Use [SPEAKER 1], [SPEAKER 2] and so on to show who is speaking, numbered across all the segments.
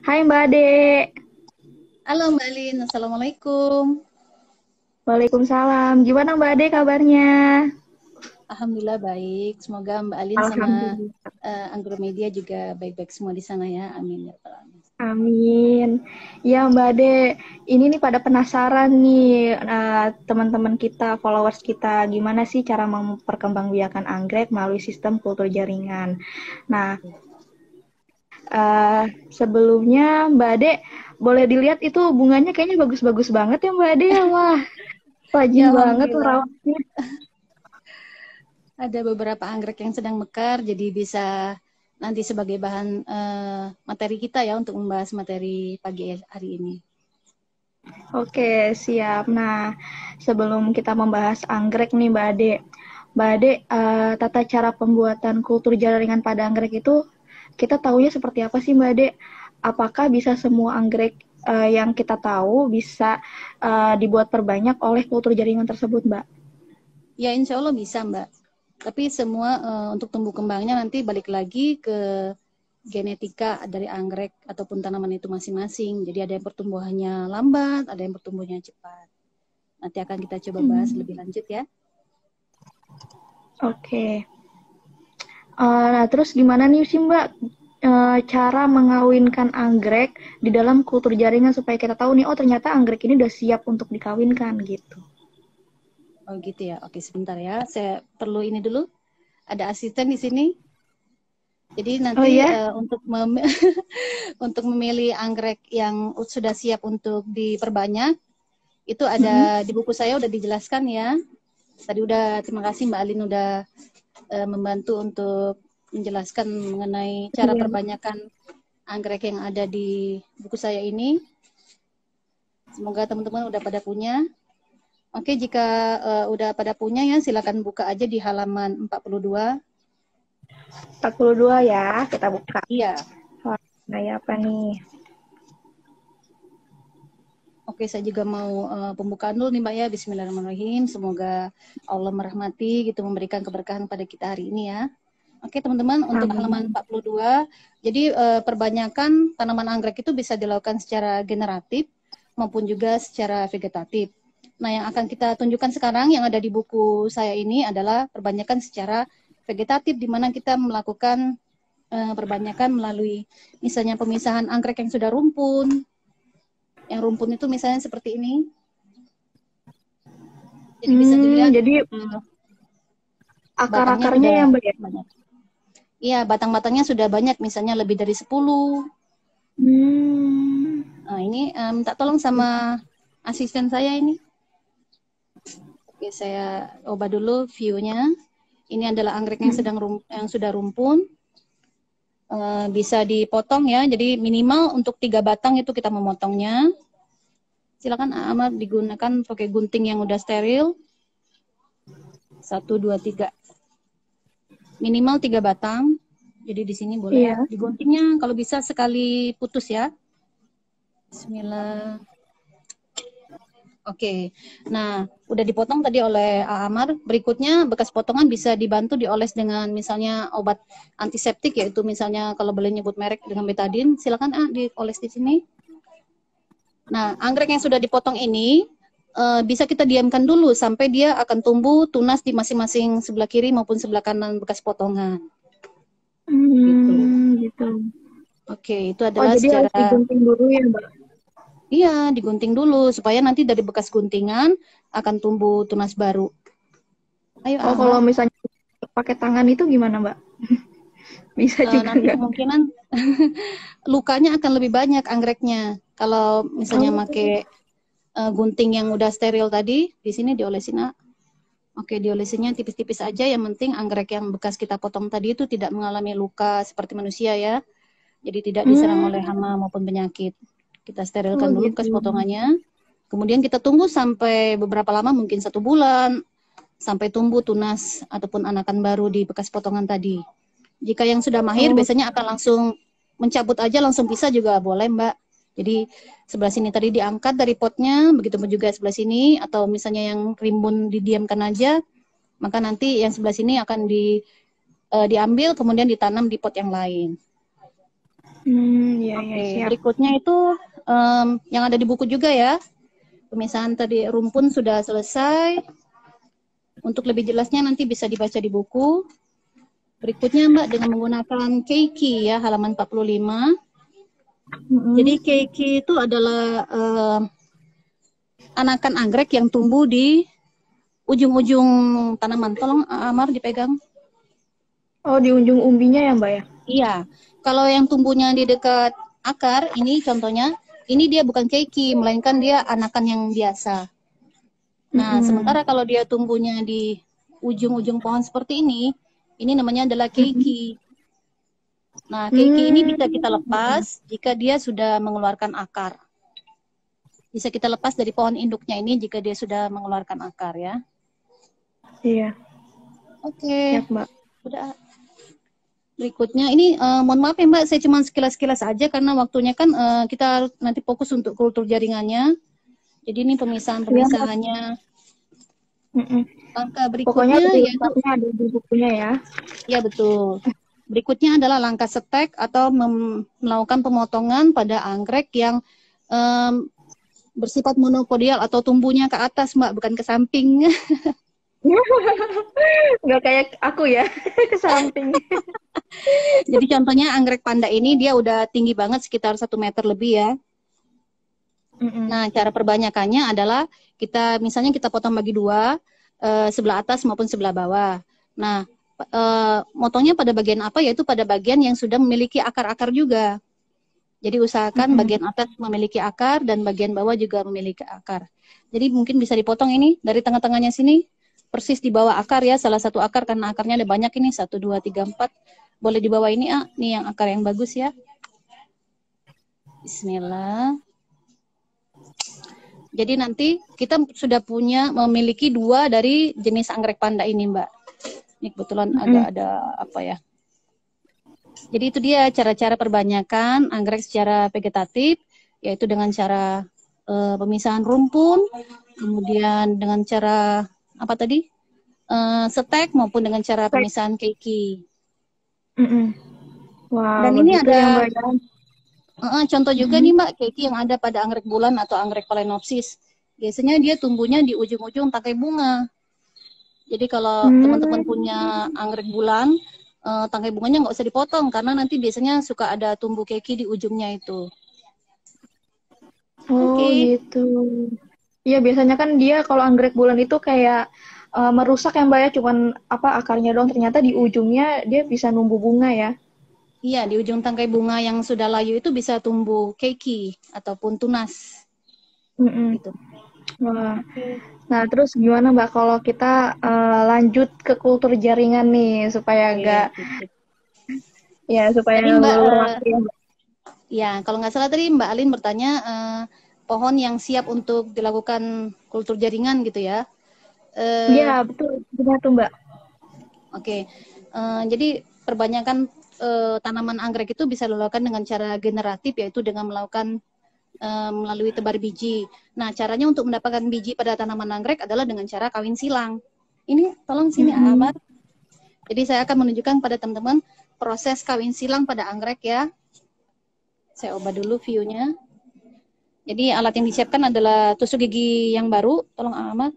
[SPEAKER 1] Hai Mbak Ade.
[SPEAKER 2] Halo Mbak Lin, Assalamualaikum.
[SPEAKER 1] Waalaikumsalam. Gimana Mbak Ade kabarnya?
[SPEAKER 2] Alhamdulillah baik. Semoga Mbak Alin sama
[SPEAKER 1] Alhamdulillah.
[SPEAKER 2] Andromedia juga baik-baik semua di sana ya. Amin ya rabbal alamin.
[SPEAKER 1] Amin. Ya Mbak Ade, ini nih pada penasaran nih teman-teman kita, followers kita, gimana sih cara memperkembangbiakan anggrek melalui sistem kultur jaringan. Nah, sebelumnya Mbak Ade, boleh dilihat itu bunganya kayaknya bagus-bagus banget ya Mbak Ade. Wah, rajin
[SPEAKER 2] Ya
[SPEAKER 1] banget
[SPEAKER 2] Alhamdulillah.
[SPEAKER 1] merawatnya.
[SPEAKER 2] Ada beberapa anggrek yang sedang mekar, jadi bisa nanti sebagai bahan materi kita ya untuk membahas materi pagi hari ini.
[SPEAKER 1] Oke, siap. Nah, sebelum kita membahas anggrek nih, Mbak Ade, tata cara pembuatan kultur jaringan pada anggrek itu kita taunya seperti apa sih, Mbak Ade? Apakah bisa semua anggrek yang kita tahu bisa dibuat perbanyak oleh kultur jaringan tersebut, Mbak?
[SPEAKER 2] Ya insya Allah bisa Mbak. Tapi semua untuk tumbuh kembangnya nanti balik lagi ke genetika dari anggrek ataupun tanaman itu masing-masing. Jadi ada yang pertumbuhannya lambat, ada yang pertumbuhannya cepat. Nanti akan kita coba bahas
[SPEAKER 1] Hmm,
[SPEAKER 2] lebih lanjut ya.
[SPEAKER 1] oke. Nah, terus gimana nih sih, Mbak, cara mengawinkan anggrek di dalam kultur jaringan supaya kita tahu nih, oh ternyata anggrek ini udah siap untuk dikawinkan gitu.
[SPEAKER 2] Oh gitu ya. Oke sebentar ya. Saya perlu ini dulu. Ada asisten di sini. Jadi
[SPEAKER 1] Oh
[SPEAKER 2] nanti
[SPEAKER 1] ya?
[SPEAKER 2] untuk memilih anggrek yang sudah siap untuk diperbanyak, itu
[SPEAKER 1] Mm-mm.
[SPEAKER 2] ada di buku saya udah dijelaskan ya. Tadi udah terima kasih Mbak Alin udah membantu untuk menjelaskan mengenai cara
[SPEAKER 1] Iya.
[SPEAKER 2] perbanyakan anggrek yang ada di buku saya ini. Semoga teman-teman udah pada punya. Oke, jika udah pada punya ya silakan buka aja di halaman 42.
[SPEAKER 1] 42 ya, kita buka.
[SPEAKER 2] Iya.
[SPEAKER 1] Wah, kayak apa nih?
[SPEAKER 2] Oke, saya juga mau pembukaan dulu nih Mbak ya. Bismillahirrahmanirrahim. Semoga Allah merahmati gitu memberikan keberkahan pada kita hari ini ya. Oke, teman-teman, untuk halaman
[SPEAKER 1] Amin.
[SPEAKER 2] 42. Jadi perbanyakan tanaman anggrek itu bisa dilakukan secara generatif maupun juga secara vegetatif. Nah, yang akan kita tunjukkan sekarang yang ada di buku saya ini adalah perbanyakan secara vegetatif di mana kita melakukan perbanyakan melalui misalnya pemisahan anggrek yang sudah rumpun. Yang rumpun itu misalnya seperti ini. Jadi bisa dilihat
[SPEAKER 1] Jadi
[SPEAKER 2] batangnya
[SPEAKER 1] akar-akarnya
[SPEAKER 2] sudah
[SPEAKER 1] yang Mbak ya?
[SPEAKER 2] banyak. Iya, batang-batangnya sudah banyak, misalnya lebih dari 10.
[SPEAKER 1] Hmm,
[SPEAKER 2] Nah, ini minta tolong sama asisten saya ini. Oke, saya ubah dulu view-nya. Ini adalah anggrek yang yang sudah rumpun. Bisa dipotong ya, jadi minimal untuk 3 batang itu kita memotongnya. Silakan Ahmad digunakan pakai gunting yang udah steril. 1, 2, 3. Minimal 3 batang. Jadi di sini boleh
[SPEAKER 1] iya.
[SPEAKER 2] diguntingnya kalau bisa sekali putus ya. Bismillah. Oke, nah udah dipotong tadi oleh Amar. Berikutnya bekas potongan bisa dibantu dioles dengan misalnya obat antiseptik yaitu misalnya kalau boleh nyebut merek dengan betadine, silakan dioles di sini. Nah, anggrek yang sudah dipotong ini bisa kita diamkan dulu sampai dia akan tumbuh tunas di masing-masing sebelah kiri maupun sebelah kanan bekas potongan. Gitu.
[SPEAKER 1] Gitu.
[SPEAKER 2] Oke, itu
[SPEAKER 1] Oh,
[SPEAKER 2] adalah
[SPEAKER 1] jadi
[SPEAKER 2] secara
[SPEAKER 1] harus digunting dulu ya, Mbak?
[SPEAKER 2] iya digunting dulu supaya nanti dari bekas guntingan akan tumbuh tunas baru. Ayo
[SPEAKER 1] Oh,
[SPEAKER 2] Ahmad.
[SPEAKER 1] kalau misalnya pakai tangan itu gimana, Mbak? Bisa juga
[SPEAKER 2] Nanti
[SPEAKER 1] nggak?
[SPEAKER 2] kemungkinan lukanya akan lebih banyak anggreknya. Kalau misalnya
[SPEAKER 1] Oh,
[SPEAKER 2] pakai gunting yang udah steril tadi, di sini diolesin. Oke, diolesinnya tipis-tipis aja. Yang penting anggrek yang bekas kita potong tadi itu tidak mengalami luka seperti manusia ya. Jadi tidak diserang oleh
[SPEAKER 1] hmm,
[SPEAKER 2] hama maupun penyakit. Kita sterilkan
[SPEAKER 1] oh
[SPEAKER 2] dulu
[SPEAKER 1] gitu.
[SPEAKER 2] bekas potongannya. Kemudian kita tunggu sampai beberapa lama, mungkin 1 bulan, sampai tumbuh tunas ataupun anakan baru di bekas potongan tadi. Jika yang sudah mahir
[SPEAKER 1] Oh,
[SPEAKER 2] biasanya akan langsung mencabut aja langsung pisah juga boleh Mbak. Jadi sebelah sini tadi diangkat dari potnya, begitu pun juga sebelah sini atau misalnya yang rimbun didiamkan aja, maka nanti yang sebelah sini akan diambil kemudian ditanam di pot yang lain.
[SPEAKER 1] Iya, iya,
[SPEAKER 2] Oke,
[SPEAKER 1] siap.
[SPEAKER 2] berikutnya itu yang ada di buku juga ya. Pemisahan tadi rumpun sudah selesai. Untuk lebih jelasnya nanti bisa dibaca di buku. Berikutnya Mbak dengan menggunakan keiki ya, halaman 45. Jadi
[SPEAKER 1] Mm-mm.
[SPEAKER 2] keiki itu adalah anakan anggrek yang tumbuh di ujung-ujung tanaman. Tolong Amar dipegang.
[SPEAKER 1] Oh, di ujung umbinya ya, Mbak ya?
[SPEAKER 2] Iya, kalau yang tumbuhnya di dekat akar, ini contohnya, ini dia bukan keiki, melainkan dia anakan yang biasa. Nah,
[SPEAKER 1] Mm-mm.
[SPEAKER 2] sementara kalau dia tumbuhnya di ujung-ujung pohon seperti ini namanya adalah
[SPEAKER 1] Mm-mm.
[SPEAKER 2] keiki. Nah, keiki ini bisa kita lepas
[SPEAKER 1] Hmm.
[SPEAKER 2] jika dia sudah mengeluarkan akar. Bisa kita lepas dari pohon induknya ini jika dia sudah mengeluarkan akar ya.
[SPEAKER 1] Iya,
[SPEAKER 2] Oke,
[SPEAKER 1] siap, Mbak.
[SPEAKER 2] udah. Berikutnya ini mohon maaf ya Mbak, saya cuma sekilas-sekilas aja karena waktunya kan kita nanti fokus untuk kultur jaringannya. Jadi ini
[SPEAKER 1] Iya, Mbak.
[SPEAKER 2] pemisahan-pemisahannya.
[SPEAKER 1] Mm-mm.
[SPEAKER 2] Langkah
[SPEAKER 1] Pokoknya
[SPEAKER 2] berikutnya
[SPEAKER 1] lebih
[SPEAKER 2] yaitu,
[SPEAKER 1] lengkapnya ada di bukunya ya.
[SPEAKER 2] ya betul. Berikutnya adalah langkah setek atau melakukan pemotongan pada anggrek yang em, bersifat monopodial atau tumbuhnya ke atas Mbak, bukan ke samping.
[SPEAKER 1] Nggak kayak aku ya, ke samping.
[SPEAKER 2] Jadi contohnya anggrek panda ini dia udah tinggi banget sekitar 1 meter lebih ya.
[SPEAKER 1] Mm-mm.
[SPEAKER 2] Nah, cara perbanyakannya adalah kita misalnya kita potong bagi dua, sebelah atas maupun sebelah bawah. Nah, motongnya pada bagian apa? Yaitu pada bagian yang sudah memiliki akar-akar juga. Jadi usahakan
[SPEAKER 1] Mm-mm.
[SPEAKER 2] bagian atas memiliki akar dan bagian bawah juga memiliki akar. Jadi mungkin bisa dipotong ini dari tengah-tengahnya sini, persis di bawah akar ya, salah satu akar karena akarnya ada banyak ini, 1, 2, 3, 4. Boleh di bawah ini, nih yang akar yang bagus ya. Bismillah. Jadi nanti kita sudah memiliki dua dari jenis anggrek panda ini, Mbak. Ini kebetulan agak
[SPEAKER 1] Mm-mm.
[SPEAKER 2] ada apa ya. Jadi itu dia cara-cara perbanyakan anggrek secara vegetatif, yaitu dengan cara pemisahan rumpun, kemudian dengan cara apa tadi? Setek maupun dengan cara
[SPEAKER 1] Baik.
[SPEAKER 2] pemisahan keiki.
[SPEAKER 1] Mm-mm. Wah,
[SPEAKER 2] Dan ini
[SPEAKER 1] begitu ya,
[SPEAKER 2] ada
[SPEAKER 1] Mbak ya.
[SPEAKER 2] contoh juga nih
[SPEAKER 1] Mm-mm.
[SPEAKER 2] Mbak, keiki yang ada pada anggrek bulan atau anggrek phalaenopsis. Biasanya dia tumbuhnya di ujung-ujung tangkai bunga. Jadi kalau teman-teman
[SPEAKER 1] Hmm.
[SPEAKER 2] punya anggrek bulan, tangkai bunganya nggak usah dipotong karena nanti biasanya suka ada tumbuh keki di ujungnya itu.
[SPEAKER 1] Oh,
[SPEAKER 2] Oke,
[SPEAKER 1] gitu. Iya, biasanya kan dia kalau anggrek bulan itu kayak merusak ya, Mbak ya, cuman apa akarnya doang. Ternyata di ujungnya dia bisa numbuh bunga ya.
[SPEAKER 2] iya di ujung tangkai bunga yang sudah layu itu bisa tumbuh keki ataupun tunas
[SPEAKER 1] Mm-mm.
[SPEAKER 2] gitu.
[SPEAKER 1] Wah.
[SPEAKER 2] Oke.
[SPEAKER 1] Nah, terus gimana Mbak kalau kita lanjut ke kultur jaringan nih supaya agak
[SPEAKER 2] Oke, sip, sip.
[SPEAKER 1] supaya
[SPEAKER 2] Tadi
[SPEAKER 1] nggak
[SPEAKER 2] Mbak,
[SPEAKER 1] ngulur waktu ya, Mbak.
[SPEAKER 2] ya kalau nggak salah tadi Mbak Alin bertanya pohon yang siap untuk dilakukan kultur jaringan gitu ya.
[SPEAKER 1] Iya,
[SPEAKER 2] Eh,
[SPEAKER 1] betul. Benar tuh, Mbak.
[SPEAKER 2] Oke, jadi perbanyakan tanaman anggrek itu bisa dilakukan dengan cara generatif, yaitu dengan melakukan melalui tebar biji. Nah, caranya untuk mendapatkan biji pada tanaman anggrek adalah dengan cara kawin silang. Ini tolong sini
[SPEAKER 1] Mm-mm.
[SPEAKER 2] Amar. Jadi saya akan menunjukkan pada teman-teman proses kawin silang pada anggrek ya. Saya ubah dulu view-nya. Jadi alat yang disiapkan adalah tusuk gigi yang baru. Tolong Amar.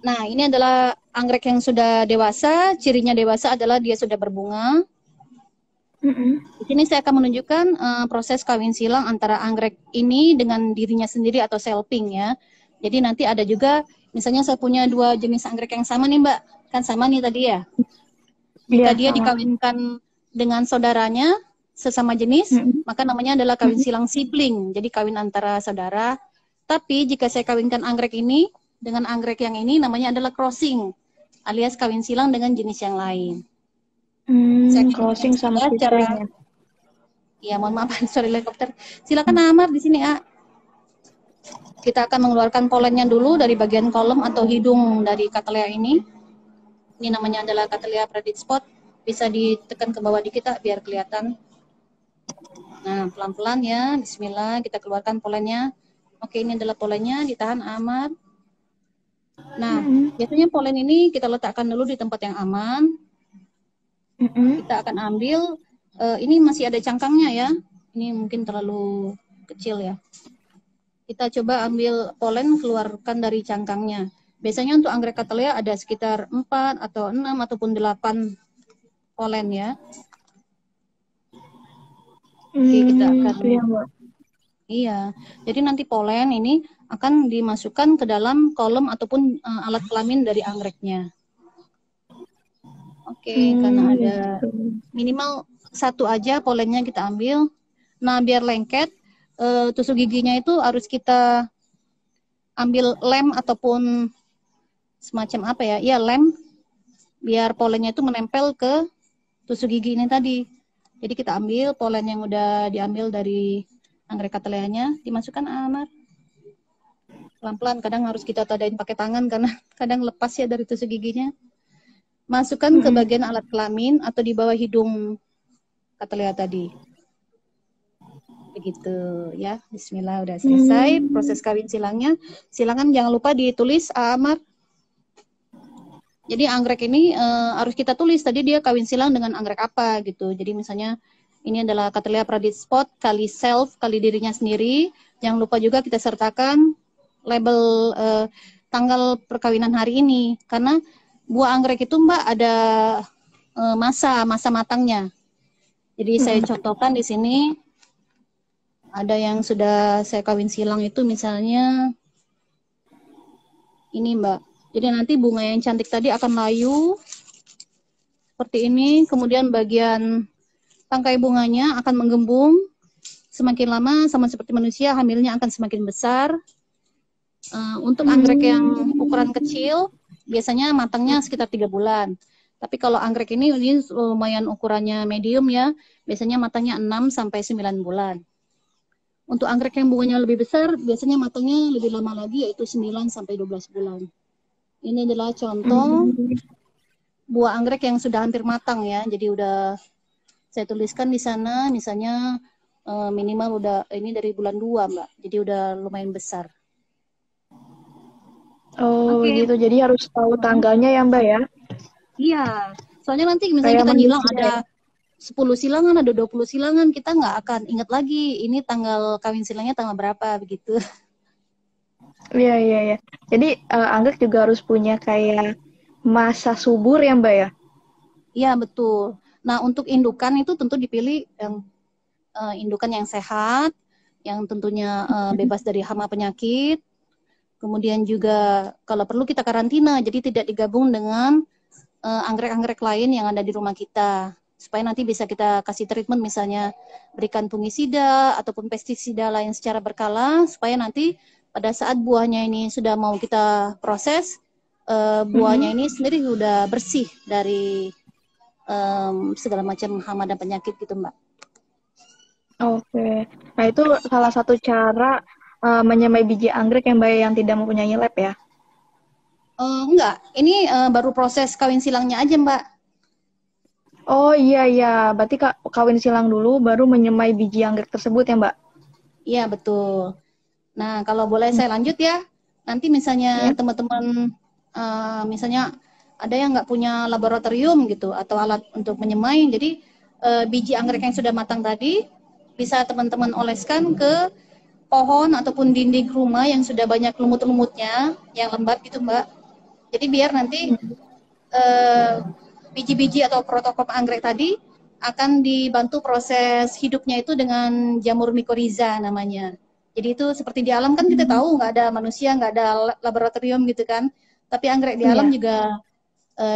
[SPEAKER 2] Nah, ini adalah anggrek yang sudah dewasa. Cirinya dewasa adalah dia sudah berbunga.
[SPEAKER 1] Mm-mm.
[SPEAKER 2] Di sini saya akan menunjukkan proses kawin silang antara anggrek ini dengan dirinya sendiri atau selping ya. Jadi nanti ada juga, misalnya saya punya dua jenis anggrek yang sama nih Mbak, kan sama nih tadi ya.
[SPEAKER 1] Iya,
[SPEAKER 2] Jika dia
[SPEAKER 1] sama.
[SPEAKER 2] dikawinkan dengan saudaranya sesama jenis,
[SPEAKER 1] Mm-mm.
[SPEAKER 2] maka namanya adalah kawin
[SPEAKER 1] Mm-mm.
[SPEAKER 2] silang sibling. Jadi kawin antara saudara. Tapi jika saya kawinkan anggrek ini dengan anggrek yang ini, namanya adalah crossing, alias kawin silang dengan jenis yang lain. Saya akan tunjukkan
[SPEAKER 1] Crossing sama
[SPEAKER 2] sekilas cara.
[SPEAKER 1] sibling ya.
[SPEAKER 2] Ya, mohon maaf, sorry helikopter. Silakan Amar di sini, A. Kita akan mengeluarkan polennya dulu dari bagian kolom atau hidung dari Cattleya ini. Ini namanya adalah Cattleya predit spot. Bisa ditekan ke bawah dikit, A, biar kelihatan. Nah, pelan-pelan ya. Bismillah, kita keluarkan polennya. Oke, ini adalah polennya. Ditahan, Amar. Nah,
[SPEAKER 1] Mm-mm.
[SPEAKER 2] biasanya polen ini kita letakkan dulu di tempat yang aman.
[SPEAKER 1] Mm-mm.
[SPEAKER 2] Kita akan ambil Ini masih ada cangkangnya ya. Ini mungkin terlalu kecil ya. Kita coba ambil polen, keluarkan dari cangkangnya. Biasanya untuk anggrek Cattleya ada sekitar 4 atau 6 ataupun 8 polen ya. Oke, kita akan
[SPEAKER 1] Iya, Mbak.
[SPEAKER 2] iya. Jadi nanti polen ini akan dimasukkan ke dalam kolom ataupun alat kelamin dari anggreknya. Oke, karena ada
[SPEAKER 1] Gitu.
[SPEAKER 2] minimal satu aja polennya kita ambil. Nah, biar lengket, tusuk giginya itu harus kita ambil lem ataupun semacam apa ya? Iya, lem biar polennya itu menempel ke tusuk gigi ini tadi. Jadi kita ambil polen yang udah diambil dari anggrek Cattleyanya, dimasukkan Amar. Pelan-pelan, kadang harus kita tadain pakai tangan karena kadang lepas ya dari tusuk giginya. Masukkan ke bagian alat kelamin atau di bawah hidung Cattleya tadi. Begitu ya. Bismillah, udah selesai proses kawin silangnya. Silakan jangan lupa ditulis Amar. Jadi anggrek ini harus kita tulis tadi dia kawin silang dengan anggrek apa gitu. Jadi misalnya ini adalah Cattleya Praditspot kali self kali dirinya sendiri. Jangan lupa juga kita sertakan label tanggal perkawinan hari ini karena buah anggrek itu Mbak ada masa matangnya. Jadi saya contohkan di sini ada yang sudah saya kawin silang itu misalnya ini Mbak. Jadi nanti bunga yang cantik tadi akan layu seperti ini. Kemudian bagian tangkai bunganya akan menggembung. Semakin lama sama seperti manusia hamilnya akan semakin besar. Untuk anggrek yang ukuran kecil biasanya matangnya sekitar 3 bulan. Tapi kalau anggrek ini lumayan ukurannya medium ya. Biasanya matangnya 6 sampai 9 bulan. Untuk anggrek yang bunganya lebih besar biasanya matangnya lebih lama lagi yaitu 9 sampai 12 bulan. Ini adalah contoh buah anggrek yang sudah hampir matang ya. Jadi udah saya tuliskan di sana misalnya minimal udah ini dari bulan 2 Mbak. Jadi udah lumayan besar.
[SPEAKER 1] Oh,
[SPEAKER 2] Oke.
[SPEAKER 1] gitu. Jadi harus tahu tanggalnya ya, Mbak ya.
[SPEAKER 2] Iya. Soalnya nanti misalnya
[SPEAKER 1] Kayak
[SPEAKER 2] kita nyilang
[SPEAKER 1] manusia
[SPEAKER 2] ada
[SPEAKER 1] ya.
[SPEAKER 2] 10 silangan, ada 20 silangan, kita nggak akan ingat lagi ini tanggal kawin silangnya tanggal berapa begitu.
[SPEAKER 1] Iya, iya, iya. Jadi anggrek juga harus punya kayak masa subur ya, Mbak ya.
[SPEAKER 2] Iya, betul. Nah, untuk indukan itu tentu dipilih yang indukan yang sehat, yang tentunya bebas dari hama penyakit. Kemudian juga kalau perlu kita karantina, jadi tidak digabung dengan anggrek-anggrek lain yang ada di rumah kita. Supaya nanti bisa kita kasih treatment misalnya berikan fungisida ataupun pestisida lain secara berkala supaya nanti pada saat buahnya ini sudah mau kita proses, buahnya ini sendiri sudah bersih dari segala macam hama dan penyakit gitu Mbak.
[SPEAKER 1] Oke. Nah, itu salah satu cara menyemai biji anggrek yang Mbak yang tidak mempunyai lab ya.
[SPEAKER 2] Enggak, ini baru proses kawin silangnya aja Mbak.
[SPEAKER 1] Oh iya iya, berarti kawin silang dulu baru menyemai biji anggrek tersebut ya, Mbak.
[SPEAKER 2] Iya betul. Nah kalau boleh saya lanjut ya, nanti misalnya
[SPEAKER 1] Ya.
[SPEAKER 2] teman-teman misalnya ada yang nggak punya laboratorium gitu atau alat untuk menyemai, jadi biji anggrek yang sudah matang tadi bisa teman-teman oleskan ke pohon ataupun dinding rumah yang sudah banyak lumut-lumutnya, yang lembab gitu Mbak. Jadi biar nanti biji-biji atau protokop anggrek tadi akan dibantu proses hidupnya itu dengan jamur mikoriza namanya. Jadi itu seperti di alam kan kita tahu nggak ada manusia, nggak ada laboratorium gitu kan. Tapi anggrek di alam
[SPEAKER 1] Iya.
[SPEAKER 2] juga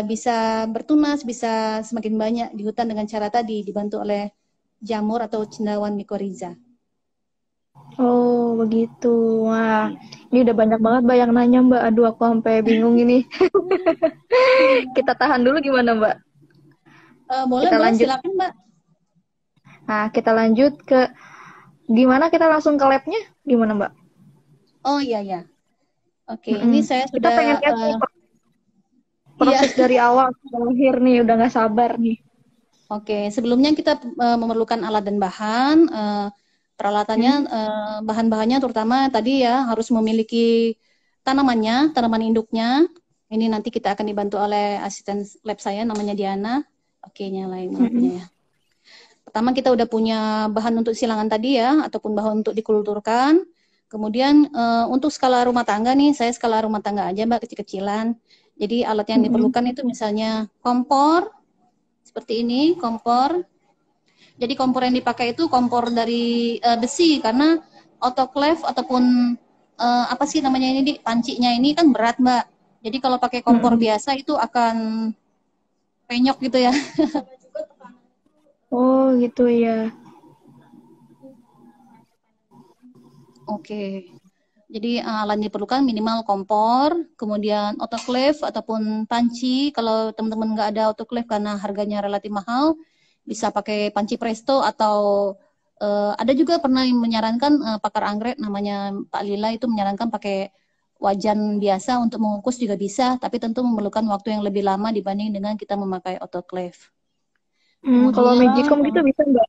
[SPEAKER 2] bisa bertunas, bisa semakin banyak di hutan dengan cara tadi dibantu oleh jamur atau cendawan mikoriza.
[SPEAKER 1] Oh, begitu. Wah, ini udah banyak banget Mbak yang nanya, Mbak. Aduh, aku sampai bingung ini. Kita tahan dulu gimana, Mbak?
[SPEAKER 2] Boleh,
[SPEAKER 1] Kita
[SPEAKER 2] boleh,
[SPEAKER 1] lanjut.
[SPEAKER 2] silakan Mbak.
[SPEAKER 1] Nah, kita lanjut ke gimana kita langsung ke labnya? Gimana, Mbak?
[SPEAKER 2] Oh iya ya. Oke, ini saya
[SPEAKER 1] Kita
[SPEAKER 2] sudah
[SPEAKER 1] pengen lihat nih
[SPEAKER 2] iya.
[SPEAKER 1] proses dari awal sampai akhir nih. Udah nggak sabar nih.
[SPEAKER 2] Oke, sebelumnya kita memerlukan alat dan bahan. Peralatannya, bahan-bahannya terutama tadi ya harus memiliki tanamannya, tanaman induknya. Ini nanti kita akan dibantu oleh asisten lab saya, namanya Diana. Oke, nyalain lampunya ya. Pertama kita udah punya bahan untuk silangan tadi ya, ataupun bahan untuk dikulturkan. Kemudian untuk skala rumah tangga nih, saya skala rumah tangga aja Mbak, kecil-kecilan. Jadi alat yang diperlukan itu misalnya kompor, seperti ini, kompor. Jadi kompor yang dipakai itu kompor dari besi, karena autoclave ataupun apa sih namanya ini, pancinya ini kan berat Mbak. Jadi kalau pakai kompor biasa itu akan penyok gitu ya.
[SPEAKER 1] Oh gitu ya.
[SPEAKER 2] Oke. Jadi alat yang diperlukan minimal kompor, kemudian autoclave ataupun panci. Kalau teman-teman nggak ada autoclave karena harganya relatif mahal, bisa pakai panci presto atau ada juga pernah yang menyarankan pakar anggrek namanya Pak Lila itu menyarankan pakai wajan biasa untuk mengukus juga bisa, tapi tentu memerlukan waktu yang lebih lama dibanding dengan kita memakai autoclave.
[SPEAKER 1] Kalau
[SPEAKER 2] Kemudian
[SPEAKER 1] magicom gitu bisa nggak?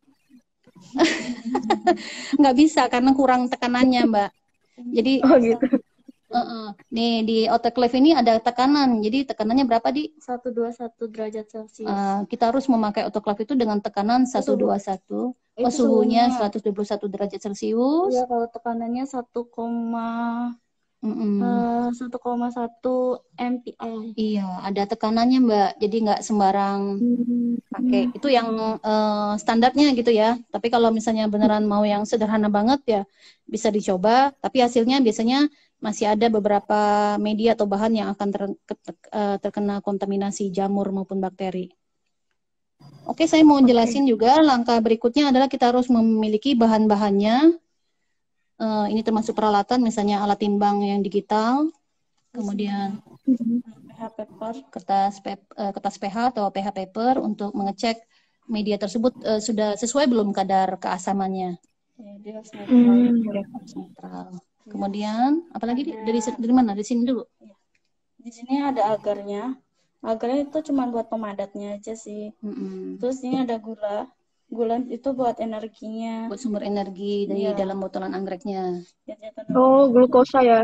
[SPEAKER 2] nggak bisa karena kurang tekanannya, Mbak. Jadi
[SPEAKER 1] Oh gitu.
[SPEAKER 2] nih di autoclave ini ada tekanan. Jadi tekanannya berapa di?
[SPEAKER 3] 121 derajat Celcius.
[SPEAKER 2] Kita harus memakai autoclave itu dengan tekanan 121. Oh,
[SPEAKER 3] Itu
[SPEAKER 2] suhunya
[SPEAKER 3] suhunya.
[SPEAKER 2] 121 derajat Celcius.
[SPEAKER 3] Iya, kalau tekanannya 1,1 MPI.
[SPEAKER 2] Iya, ada tekanannya Mbak. Jadi nggak sembarang pakai. Itu yang standarnya gitu ya. Tapi kalau misalnya beneran mau yang sederhana banget ya bisa dicoba. Tapi hasilnya biasanya masih ada beberapa media atau bahan yang akan terkena kontaminasi jamur maupun bakteri. Oke, saya mau jelasin juga langkah berikutnya adalah kita harus memiliki bahan-bahannya. Ini termasuk peralatan, misalnya alat timbang yang digital, kemudian
[SPEAKER 3] pH paper,
[SPEAKER 2] kertas pH atau pH paper untuk mengecek media tersebut sudah sesuai belum kadar keasamannya.
[SPEAKER 3] ya, dia harus netral.
[SPEAKER 2] Netral. Kemudian, apalagi dari mana? Dari sini dulu.
[SPEAKER 3] Di sini ada agarnya. Agarnya itu cuma buat pemadatnya aja sih. Terus ini ada gula. Gula itu buat energinya.
[SPEAKER 2] Buat sumber energi dari dalam botolan anggreknya.
[SPEAKER 1] Oh, glukosa ya.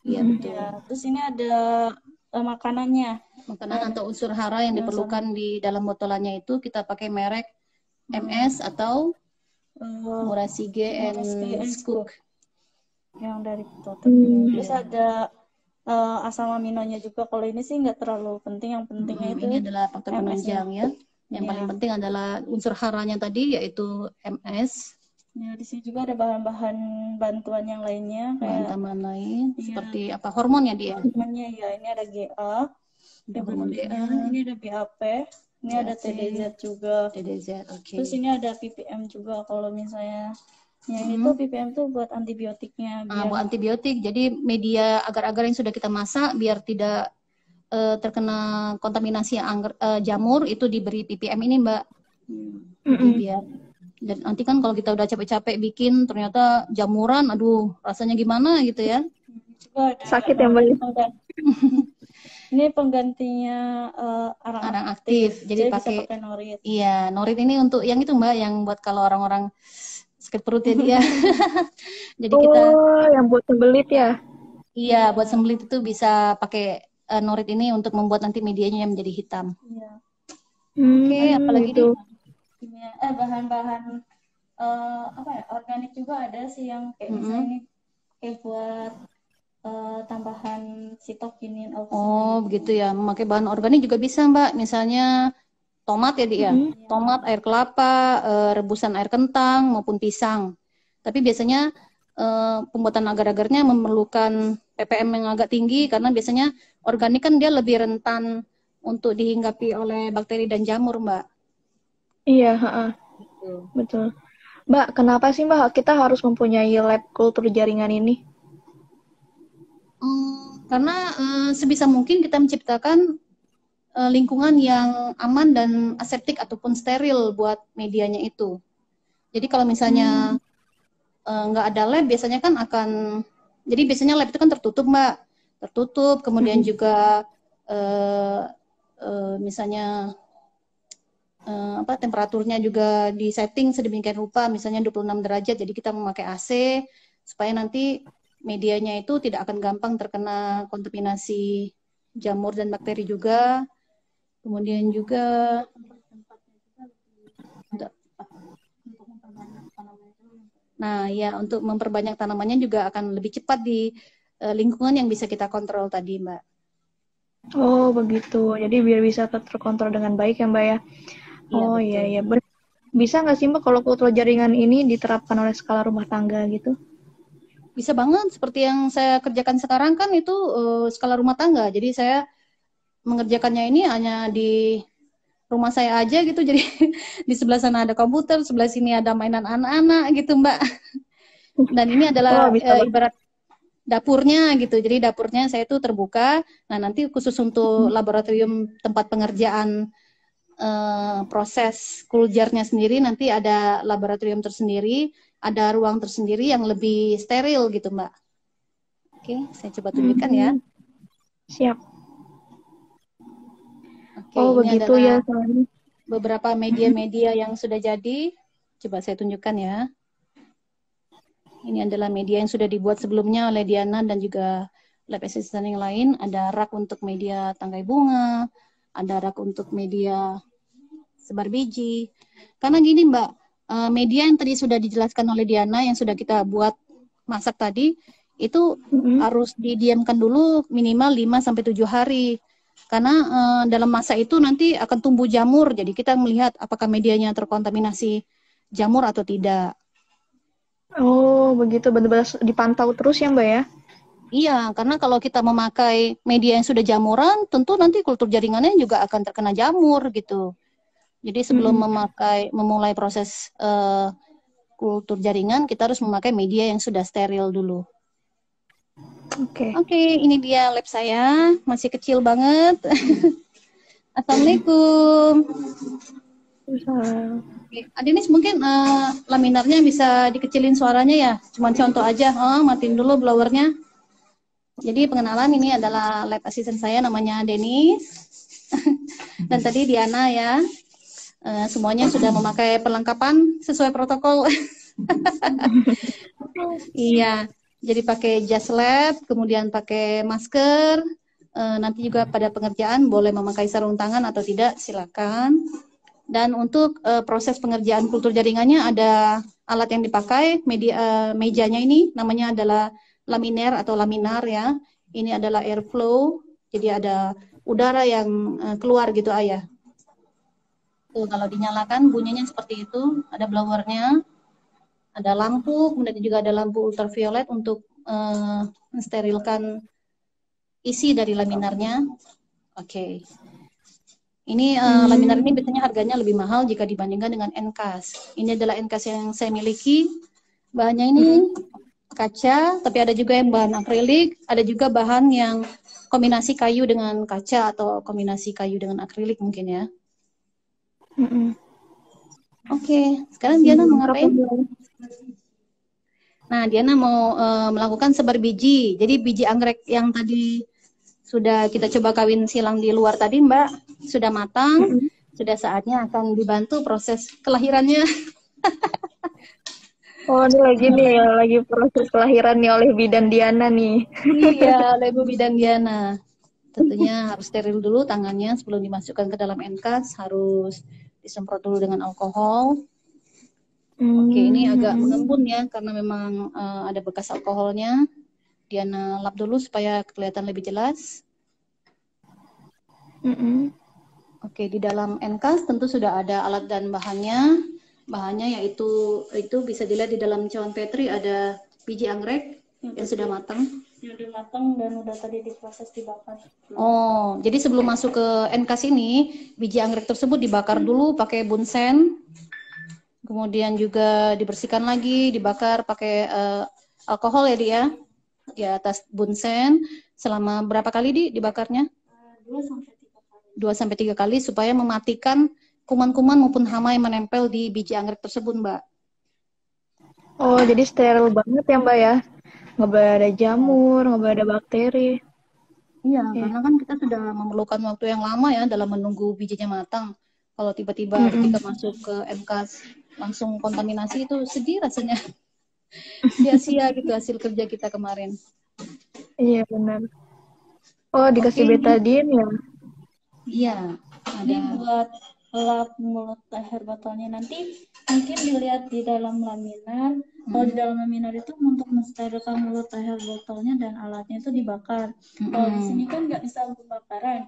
[SPEAKER 2] Iya, betul.
[SPEAKER 3] Ya, terus ini ada makanannya.
[SPEAKER 2] Makanan atau unsur hara yang diperlukan di dalam botolannya itu kita pakai merek MS atau Murasige and Scook.
[SPEAKER 3] Yang dari Totem. Terus ada asam aminonya juga. Kalau ini sih nggak terlalu penting. Yang pentingnya itu
[SPEAKER 2] ini adalah faktor penunjang ya. Yang paling penting adalah unsur haranya tadi yaitu MS.
[SPEAKER 3] Ya, di sini juga ada bahan-bahan bantuan yang lainnya
[SPEAKER 2] Bahan tambahan lain seperti apa, hormon ya dia?
[SPEAKER 3] Hormonnya ya, ini ada GA,
[SPEAKER 2] hormon GA.
[SPEAKER 3] Ini ada BAP, ini ada TDZ juga.
[SPEAKER 2] TDZ, oke.
[SPEAKER 3] Terus ini ada PPM juga kalau misalnya yang itu PPM tuh buat antibiotiknya.
[SPEAKER 2] Buat antibiotik. Jadi media agar-agar yang sudah kita masak biar tidak terkena kontaminasi jamur itu diberi PPM ini Mbak. Jadi biar dan nanti kan kalau kita udah capek-capek bikin ternyata jamuran, aduh rasanya gimana gitu ya.
[SPEAKER 1] Sakit ya Mbak.
[SPEAKER 3] Ini penggantinya arang aktif.
[SPEAKER 2] Jadi pakai
[SPEAKER 3] norit.
[SPEAKER 2] Iya, norit ini untuk yang itu Mbak, yang buat kalau orang-orang sakit perut ya dia. Jadi kita
[SPEAKER 1] yang buat sembelit ya.
[SPEAKER 2] Iya, buat sembelit itu bisa pakai norit ini untuk membuat nanti medianya menjadi hitam.
[SPEAKER 3] Iya.
[SPEAKER 2] Oke, apalagi
[SPEAKER 3] itu. Bahan-bahan apa ya, organik juga ada sih yang kayak misalnya ini kayak buat tambahan sitokinin.
[SPEAKER 2] Oh, begitu ya. Memakai bahan organik juga bisa, Mbak. Misalnya tomat ya, dia. Tomat, air kelapa, rebusan air kentang maupun pisang. Tapi biasanya pembuatan agar-agarnya memerlukan ppm yang agak tinggi karena biasanya organik kan dia lebih rentan untuk dihinggapi oleh bakteri dan jamur, Mbak.
[SPEAKER 1] Iya, betul. Mbak, kenapa sih Mbak kita harus mempunyai lab kultur jaringan ini?
[SPEAKER 2] Karena sebisa mungkin kita menciptakan lingkungan yang aman dan aseptik ataupun steril buat medianya itu. Jadi kalau misalnya nggak ada lab, biasanya kan jadi biasanya lab itu kan tertutup Mbak, tertutup, kemudian juga misalnya temperaturnya juga di setting sedemikian rupa, misalnya 26 derajat, jadi kita memakai AC supaya nanti medianya itu tidak akan gampang terkena kontaminasi jamur dan bakteri juga. Kemudian juga Nah, ya untuk memperbanyak tanamannya juga akan lebih cepat di lingkungan yang bisa kita kontrol tadi, Mbak.
[SPEAKER 1] Oh, begitu. Jadi biar bisa terkontrol dengan baik ya, Mbak ya.
[SPEAKER 2] Iya,
[SPEAKER 1] Oh,
[SPEAKER 2] betul.
[SPEAKER 1] iya. Bisa nggak sih, Mbak, kalau kultur jaringan ini diterapkan oleh skala rumah tangga gitu?
[SPEAKER 2] Bisa banget, seperti yang saya kerjakan sekarang kan itu skala rumah tangga. Jadi saya mengerjakannya ini hanya di rumah saya aja gitu. Jadi di sebelah sana ada komputer, sebelah sini ada mainan anak-anak gitu, Mbak. Dan ini
[SPEAKER 1] Oh,
[SPEAKER 2] adalah
[SPEAKER 1] bisa banget.
[SPEAKER 2] ibarat dapurnya gitu. Jadi dapurnya saya itu terbuka. Nah, nanti khusus untuk laboratorium tempat pengerjaan proses kuljarnya sendiri, nanti ada laboratorium tersendiri, ada ruang tersendiri yang lebih steril gitu, Mbak. Oke, saya coba tunjukkan ya.
[SPEAKER 1] Siap.
[SPEAKER 2] Oke,
[SPEAKER 1] Oh,
[SPEAKER 2] ini
[SPEAKER 1] begitu ya.
[SPEAKER 2] adalah beberapa media-media yang sudah jadi. Coba saya tunjukkan ya. Ini adalah media yang sudah dibuat sebelumnya oleh Diana dan juga lab assistant yang lain. Ada rak untuk media tangkai bunga, ada rak untuk media sebar biji. Karena gini Mbak, media yang tadi sudah dijelaskan oleh Diana yang sudah kita buat masak tadi, itu harus didiamkan dulu minimal 5-7 hari. Karena dalam masa itu nanti akan tumbuh jamur, jadi kita melihat apakah medianya terkontaminasi jamur atau tidak.
[SPEAKER 1] Oh, begitu. Benar-benar dipantau terus ya, Mbak ya?
[SPEAKER 2] Iya, karena kalau kita memakai media yang sudah jamuran, tentu nanti kultur jaringannya juga akan terkena jamur gitu. Jadi sebelum memulai proses kultur jaringan, kita harus memakai media yang sudah steril dulu. Oke, ini dia lab saya, masih kecil banget. Assalamualaikum. Adinis mungkin laminarnya bisa dikecilin suaranya ya, cuman contoh aja. Matiin dulu blowernya. Jadi pengenalan, ini adalah lab assistant saya, namanya Denis. Dan tadi Diana ya. Semuanya sudah memakai perlengkapan sesuai protokol. Iya, jadi pakai jas lab, kemudian pakai masker. Nanti juga pada pengerjaan boleh memakai sarung tangan atau tidak, silakan. Dan untuk proses pengerjaan kultur jaringannya ada alat yang dipakai, mejanya ini namanya adalah laminer atau laminar ya. Ini adalah airflow, jadi ada udara yang keluar gitu Ayah. Tuh, kalau dinyalakan bunyinya seperti itu, ada blowernya, ada lampu, kemudian juga ada lampu ultraviolet untuk mensterilkan isi dari laminarnya. Oke. Ini laminar ini biasanya harganya lebih mahal jika dibandingkan dengan NCAS. Ini adalah NCAS yang saya miliki. Bahannya ini kaca, tapi ada juga yang bahan akrilik, ada juga bahan yang kombinasi kayu dengan kaca atau kombinasi kayu dengan akrilik mungkin ya. Oke, sekarang Diana mau ngapain? Nah, Diana mau melakukan sebar biji. Jadi biji anggrek yang tadi sudah kita coba kawin silang di luar tadi, Mbak, sudah matang. Sudah saatnya akan dibantu proses kelahirannya.
[SPEAKER 1] Oh, ini lagi proses kelahiran nih oleh bidan Diana nih.
[SPEAKER 2] Iya, oleh Bu Bidan Diana. Tentunya harus steril dulu tangannya sebelum dimasukkan ke dalam NCAS, harus disemprot dulu dengan alkohol. Oke, ini agak mengembun ya, karena memang ada bekas alkoholnya. Diana lap dulu supaya kelihatan lebih jelas. Oke, di dalam NCAS tentu sudah ada alat dan bahannya. Bahannya yaitu itu bisa dilihat di dalam cawan Petri, ada biji anggrek yang sudah matang.
[SPEAKER 3] Yang udah matang dan udah tadi diproses dibakar.
[SPEAKER 2] Oh, jadi sebelum masuk ke NCAS ini, biji anggrek tersebut dibakar dulu pakai bunsen. Kemudian juga dibersihkan lagi, dibakar pakai alkohol ya, dia di atas bunsen. Selama berapa kali dibakarnya? 2-3 kali supaya mematikan kuman-kuman maupun hama yang menempel di biji anggrek tersebut, Mbak.
[SPEAKER 1] Oh, jadi steril banget ya, Mbak ya? Nggak boleh ada jamur, nggak boleh ada bakteri.
[SPEAKER 2] Iya, karena kan kita sudah memerlukan waktu yang lama ya dalam menunggu bijinya matang. Kalau tiba-tiba ketika masuk ke MCAS langsung kontaminasi, itu sedih rasanya. Sia-sia gitu hasil kerja kita kemarin.
[SPEAKER 1] Iya, benar. Oh, dikasih betadine ya?
[SPEAKER 2] Iya.
[SPEAKER 3] Ini buat lap mulut leher botolnya. Nanti mungkin dilihat di dalam laminar. Kalau di dalam laminar itu untuk mensterilkan mulut leher botolnya dan alatnya itu dibakar. Kalau di sini kan nggak bisa pembakaran.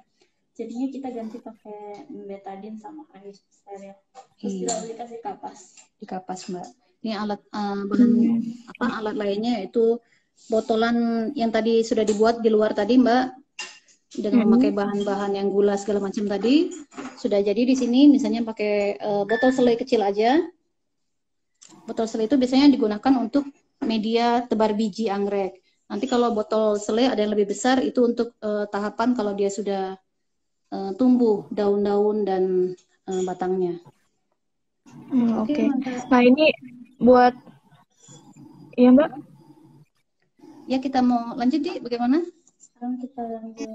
[SPEAKER 3] Jadinya kita ganti pakai betadin sama air steril. Terus dikasih kapas.
[SPEAKER 2] Di kapas, Mbak. Ini alat alat lainnya yaitu botolan yang tadi sudah dibuat di luar tadi, Mbak, dengan memakai bahan-bahan yang gula segala macam tadi. Sudah jadi di sini misalnya pakai botol selai kecil aja. Botol selai itu biasanya digunakan untuk media tebar biji anggrek. Nanti kalau botol selai ada yang lebih besar itu untuk tahapan kalau dia sudah tumbuh daun-daun dan batangnya.
[SPEAKER 1] Oke. Nah ini buat, ya Mbak?
[SPEAKER 2] Ya kita mau lanjut di bagaimana?
[SPEAKER 3] Sekarang kita lanjut.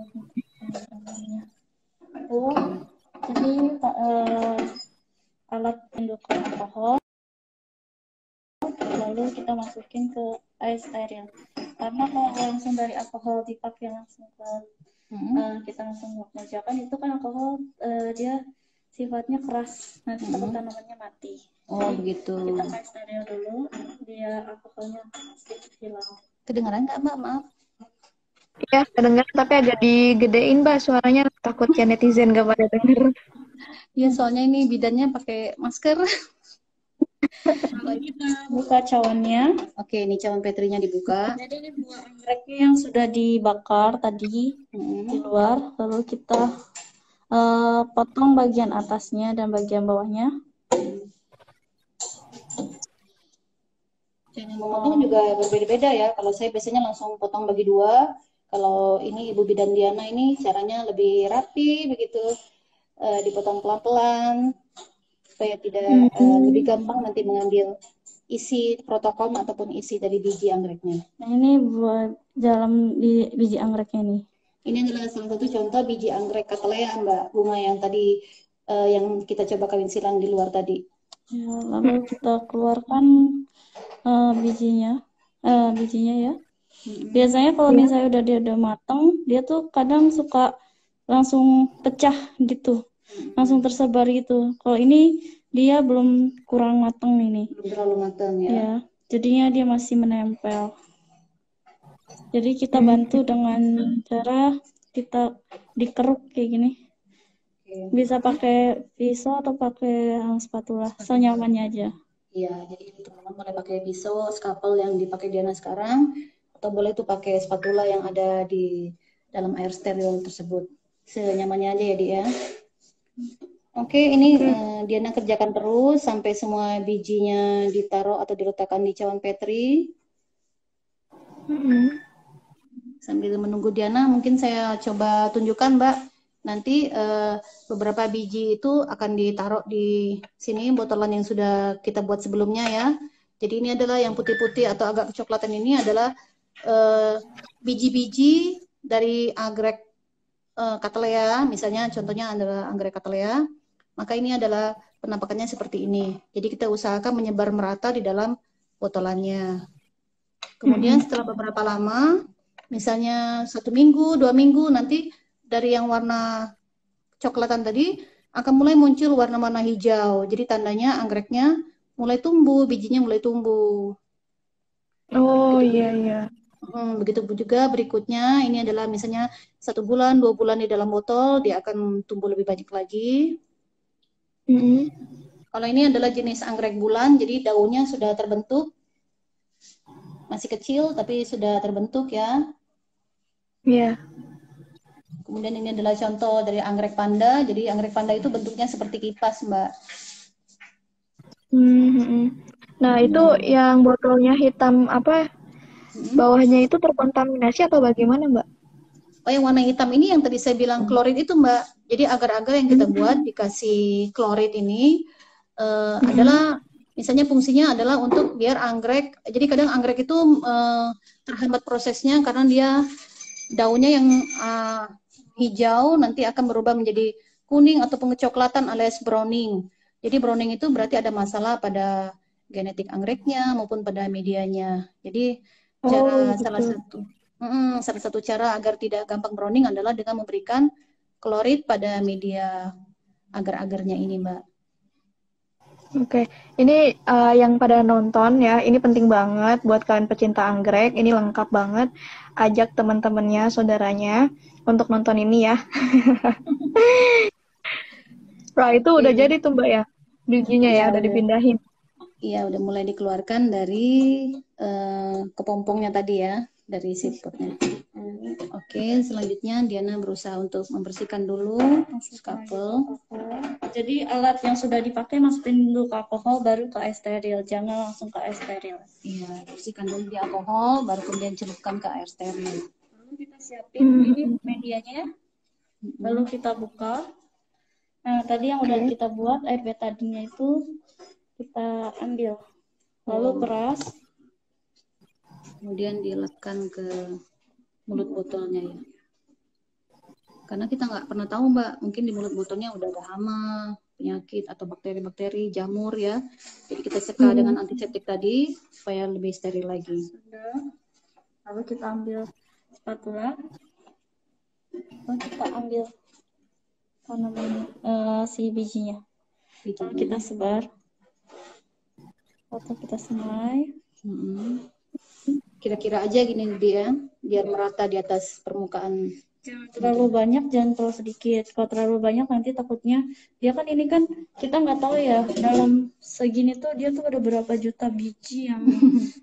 [SPEAKER 3] Jadi alat pendukung alkohol, lalu kita masukin ke air steril. Karena kalau langsung dari alkohol dipakai langsung ke kita langsung mengerjakan itu kan alkohol dia sifatnya keras, nanti takut tanamannya mati.
[SPEAKER 2] Oh begitu.
[SPEAKER 3] Kita air steril dulu biar alkoholnya sedikit hilang.
[SPEAKER 2] Kedengaran nggak Mbak? Maaf.
[SPEAKER 1] Iya kedengaran tapi agak digedein Mbak suaranya, takutnya netizen gak pada denger.
[SPEAKER 2] Iya soalnya ini bidannya pakai masker.
[SPEAKER 3] Kita buka cawannya.
[SPEAKER 2] Oke, ini cawan petrinya dibuka.
[SPEAKER 3] Jadi ini buah anggreknya yang sudah dibakar tadi di luar, lalu kita potong bagian atasnya dan bagian bawahnya.
[SPEAKER 2] Cara memotong juga berbeda-beda ya. Kalau saya biasanya langsung potong bagi dua. Kalau ini Ibu Bidan Diana ini caranya lebih rapi begitu, dipotong pelan-pelan supaya tidak lebih gampang nanti mengambil isi protokol ataupun isi dari biji anggreknya.
[SPEAKER 3] Nah ini buat dalam biji anggreknya nih.
[SPEAKER 2] Ini adalah salah satu contoh biji anggrek Cattleya Mbak, bunga yang tadi yang kita coba kawin silang di luar tadi.
[SPEAKER 3] Ya, lalu kita keluarkan bijinya ya. Biasanya kalau misalnya dia udah matang, dia tuh kadang suka langsung pecah gitu, langsung tersebar gitu. Kalau ini dia belum kurang matang ini.
[SPEAKER 2] Belum terlalu matang ya.
[SPEAKER 3] Ya, jadinya dia masih menempel. Jadi kita bantu dengan cara kita dikeruk kayak gini. Bisa pakai pisau atau pakai spatula, senyamannya aja.
[SPEAKER 2] Iya, jadi teman-teman boleh pakai pisau, skapel yang dipakai Diana sekarang, atau boleh tuh pakai spatula yang ada di dalam air steril tersebut. Senyamannya aja ya, Di ya. Oke, ini Diana kerjakan terus sampai semua bijinya ditaruh atau diletakkan di cawan petri. Sambil menunggu Diana, mungkin saya coba tunjukkan, Mbak. Nanti beberapa biji itu akan ditaruh di sini, botolan yang sudah kita buat sebelumnya ya. Jadi ini adalah yang putih-putih atau agak kecoklatan ini adalah biji-biji dari anggrek Cattleya, misalnya contohnya adalah anggrek Cattleya. Maka ini adalah penampakannya seperti ini. Jadi kita usahakan menyebar merata di dalam botolannya. Kemudian setelah beberapa lama, misalnya 1 minggu, 2 minggu, nanti dari yang warna coklatan tadi akan mulai muncul warna-warna hijau. Jadi tandanya anggreknya mulai tumbuh, bijinya mulai tumbuh.
[SPEAKER 1] Oh iya.
[SPEAKER 2] Begitu juga berikutnya, ini adalah misalnya 1 bulan, 2 bulan di dalam botol, dia akan tumbuh lebih banyak lagi. Kalau ini adalah jenis anggrek bulan, jadi daunnya sudah terbentuk, masih kecil tapi sudah terbentuk ya.
[SPEAKER 1] Iya.
[SPEAKER 2] Kemudian ini adalah contoh dari anggrek panda. Jadi anggrek panda itu bentuknya seperti kipas, Mbak.
[SPEAKER 1] Nah itu yang botolnya hitam apa? Bawahnya itu terkontaminasi atau bagaimana, Mbak?
[SPEAKER 2] Oh, yang warna hitam ini yang tadi saya bilang klorid itu, Mbak. Jadi agar-agar yang kita buat dikasih klorid ini adalah misalnya fungsinya adalah untuk biar anggrek. Jadi kadang anggrek itu terhambat prosesnya karena dia daunnya yang hijau nanti akan berubah menjadi kuning atau pengecoklatan alias browning. Jadi browning itu berarti ada masalah pada genetik anggreknya maupun pada medianya. Jadi salah satu cara agar tidak gampang browning adalah dengan memberikan klorid pada media agar-agarnya ini, Mbak.
[SPEAKER 1] Oke, ini yang pada nonton ya, ini penting banget buat kalian pecinta anggrek. Ini lengkap banget. Ajak teman-temannya, saudaranya untuk nonton ini ya. Wah, itu udah jadi tuh Mbak ya, bijinya ya,
[SPEAKER 2] Iya,
[SPEAKER 1] udah dipindahin.
[SPEAKER 2] iya udah mulai dikeluarkan dari kepompongnya tadi ya, dari seedpotnya. Oke, selanjutnya Diana berusaha untuk membersihkan dulu skapel.
[SPEAKER 3] Jadi alat yang sudah dipakai masukin dulu ke alkohol, baru ke air steril. Jangan langsung ke air steril.
[SPEAKER 2] Iya, bersihkan dulu di alkohol, baru kemudian celupkan ke air steril.
[SPEAKER 3] Lalu kita siapin ini medianya, lalu kita buka. Nah, tadi yang udah kita buat air betadinnya itu kita ambil, lalu peras.
[SPEAKER 2] Kemudian dielakkan ke mulut botolnya ya. Karena kita nggak pernah tahu Mbak, mungkin di mulut botolnya udah ada hama, penyakit atau bakteri-bakteri, jamur ya. Jadi kita seka dengan antiseptik tadi supaya lebih steril lagi.
[SPEAKER 3] Sudah. Lalu kita ambil spatula. Lalu kita ambil apa namanya si bijinya. Lalu kita sebar atau kita semai.
[SPEAKER 2] Kira-kira aja gini dia, biar merata di atas permukaan.
[SPEAKER 3] Jangan terlalu banyak, jangan terlalu sedikit. Kalau terlalu banyak nanti takutnya dia kan ini kan kita nggak tahu ya dalam segini tuh dia tuh ada berapa juta biji yang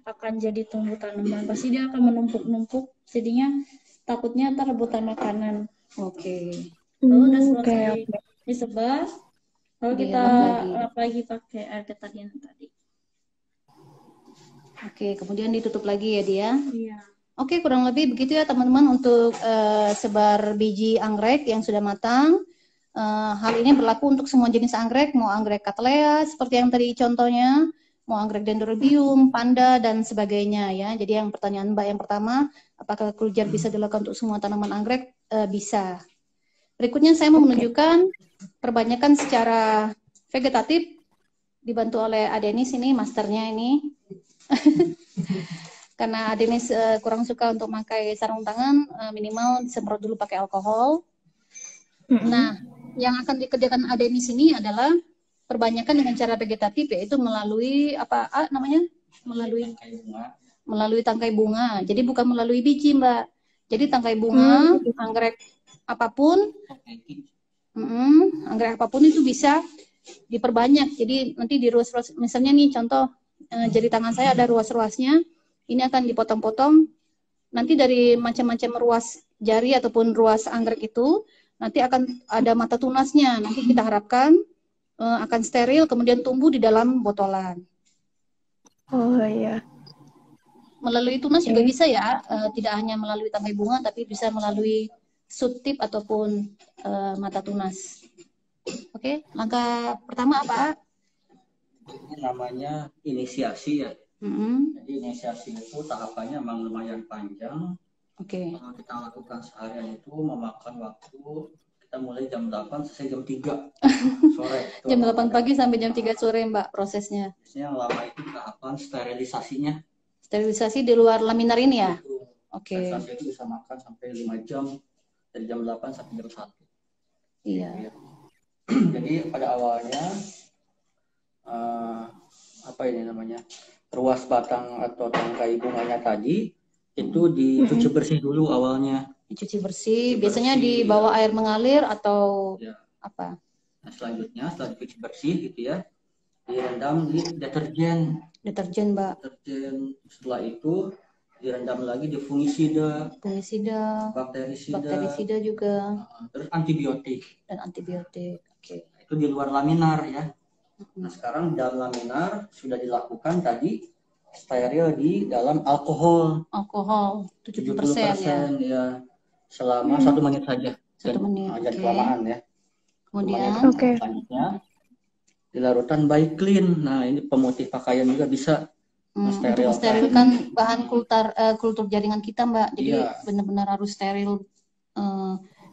[SPEAKER 3] akan jadi tumbuh tanaman. Pasti dia akan menumpuk-numpuk. Jadinya takutnya ntar rebutan makanan.
[SPEAKER 2] Oke.
[SPEAKER 3] Lalu udah selesai disebar, lalu kita lap lagi pakai air betadin tadi.
[SPEAKER 2] Oke, kemudian ditutup lagi ya dia.
[SPEAKER 3] Iya.
[SPEAKER 2] Oke, kurang lebih begitu ya teman-teman untuk sebar biji anggrek yang sudah matang. Hal ini berlaku untuk semua jenis anggrek, mau anggrek cattleya seperti yang tadi contohnya, mau anggrek dendrobium, panda dan sebagainya ya. Jadi yang pertanyaan Mbak yang pertama, apakah cool jar bisa dilakukan untuk semua tanaman anggrek? Bisa. Berikutnya saya mau menunjukkan perbanyakan secara vegetatif dibantu oleh Adenis ini, masternya ini. Karena Adenis kurang suka untuk memakai sarung tangan, minimal disemprot dulu pakai alkohol. Nah, yang akan dikerjakan Adenis ini adalah perbanyakan dengan cara vegetatif, yaitu melalui apa namanya? Melalui tangkai bunga. Jadi bukan melalui biji, Mbak. Jadi tangkai bunga, anggrek apapun, anggrek apapun itu bisa diperbanyak. Jadi nanti di ruas-ruas, misalnya nih contoh, jari tangan saya ada ruas-ruasnya. Ini akan dipotong-potong. Nanti dari macam-macam ruas jari ataupun ruas anggrek itu, nanti akan ada mata tunasnya. Nanti kita harapkan akan steril, kemudian tumbuh di dalam botolan.
[SPEAKER 1] Oh iya.
[SPEAKER 2] Melalui tunas juga bisa ya, tidak hanya melalui tangkai bunga, tapi bisa melalui subtip ataupun mata tunas. Oke, langkah pertama apa?
[SPEAKER 4] Ini namanya inisiasi ya. Jadi inisiasi itu tahapannya memang lumayan panjang.
[SPEAKER 2] Oke.
[SPEAKER 4] Kalau kita lakukan seharian itu memakan waktu, kita mulai jam 8 selesai jam 3 sore.
[SPEAKER 2] Jam 8 pagi sampai jam 3 sore Mbak prosesnya.
[SPEAKER 4] Biasanya yang lama itu tahapan sterilisasinya.
[SPEAKER 2] Sterilisasi di luar laminar ini ya? Oke.
[SPEAKER 4] Sterilisasi itu bisa makan sampai 5 jam, dari jam 8 sampai jam 1.
[SPEAKER 2] Iya.
[SPEAKER 4] Jadi pada awalnya, apa ini namanya, ruas batang atau tangkai bunganya tadi itu dicuci bersih dulu awalnya.
[SPEAKER 2] Dicuci bersih, biasanya di bawah air mengalir atau apa?
[SPEAKER 4] Nah, selanjutnya setelah dicuci bersih gitu ya, direndam di deterjen.
[SPEAKER 2] Deterjen, Mbak.
[SPEAKER 4] Deterjen. Setelah itu direndam lagi di fungisida, bakterisida
[SPEAKER 2] juga,
[SPEAKER 4] terus antibiotik.
[SPEAKER 2] Dan antibiotik. Oke.
[SPEAKER 4] Itu di luar laminar ya. Nah, sekarang di dalam laminar sudah dilakukan tadi steril di dalam alkohol.
[SPEAKER 2] Alkohol 70%
[SPEAKER 4] ya. Selama 1 menit saja.
[SPEAKER 2] 1 menit.
[SPEAKER 4] Jangan kelamaan ya.
[SPEAKER 2] Kemudian
[SPEAKER 4] selanjutnya di larutan by clean. Nah, ini pemutih pakaian juga bisa
[SPEAKER 2] mensterilkan bahan kultur jaringan kita, Mbak. Jadi benar-benar harus steril,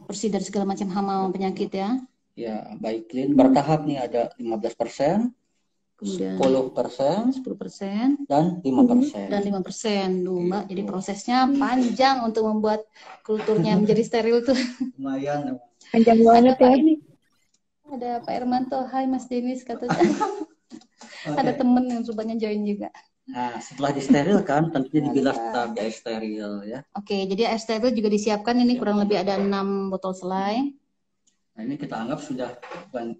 [SPEAKER 2] bersih dari segala macam hama penyakit ya.
[SPEAKER 4] Ya, by clean bertahap nih, ada 15%,
[SPEAKER 2] kemudian
[SPEAKER 4] 10%, dan 5%.
[SPEAKER 2] Dan 5%, Mbak. Jadi prosesnya panjang untuk membuat kulturnya menjadi steril tuh.
[SPEAKER 4] Lumayan.
[SPEAKER 1] Panjang banget ya.
[SPEAKER 2] Ada Pak Hermanto, hai Mas Denis katanya.
[SPEAKER 4] Oke.
[SPEAKER 2] Ada temen yang rupanya join juga.
[SPEAKER 4] Nah, setelah disterilkan, tentunya dibilas
[SPEAKER 2] Mantap.
[SPEAKER 4] tetap di air steril ya.
[SPEAKER 2] Oke, jadi air steril juga disiapkan. Ini kurang lebih ada 6 botol selai.
[SPEAKER 4] Nah, ini kita anggap sudah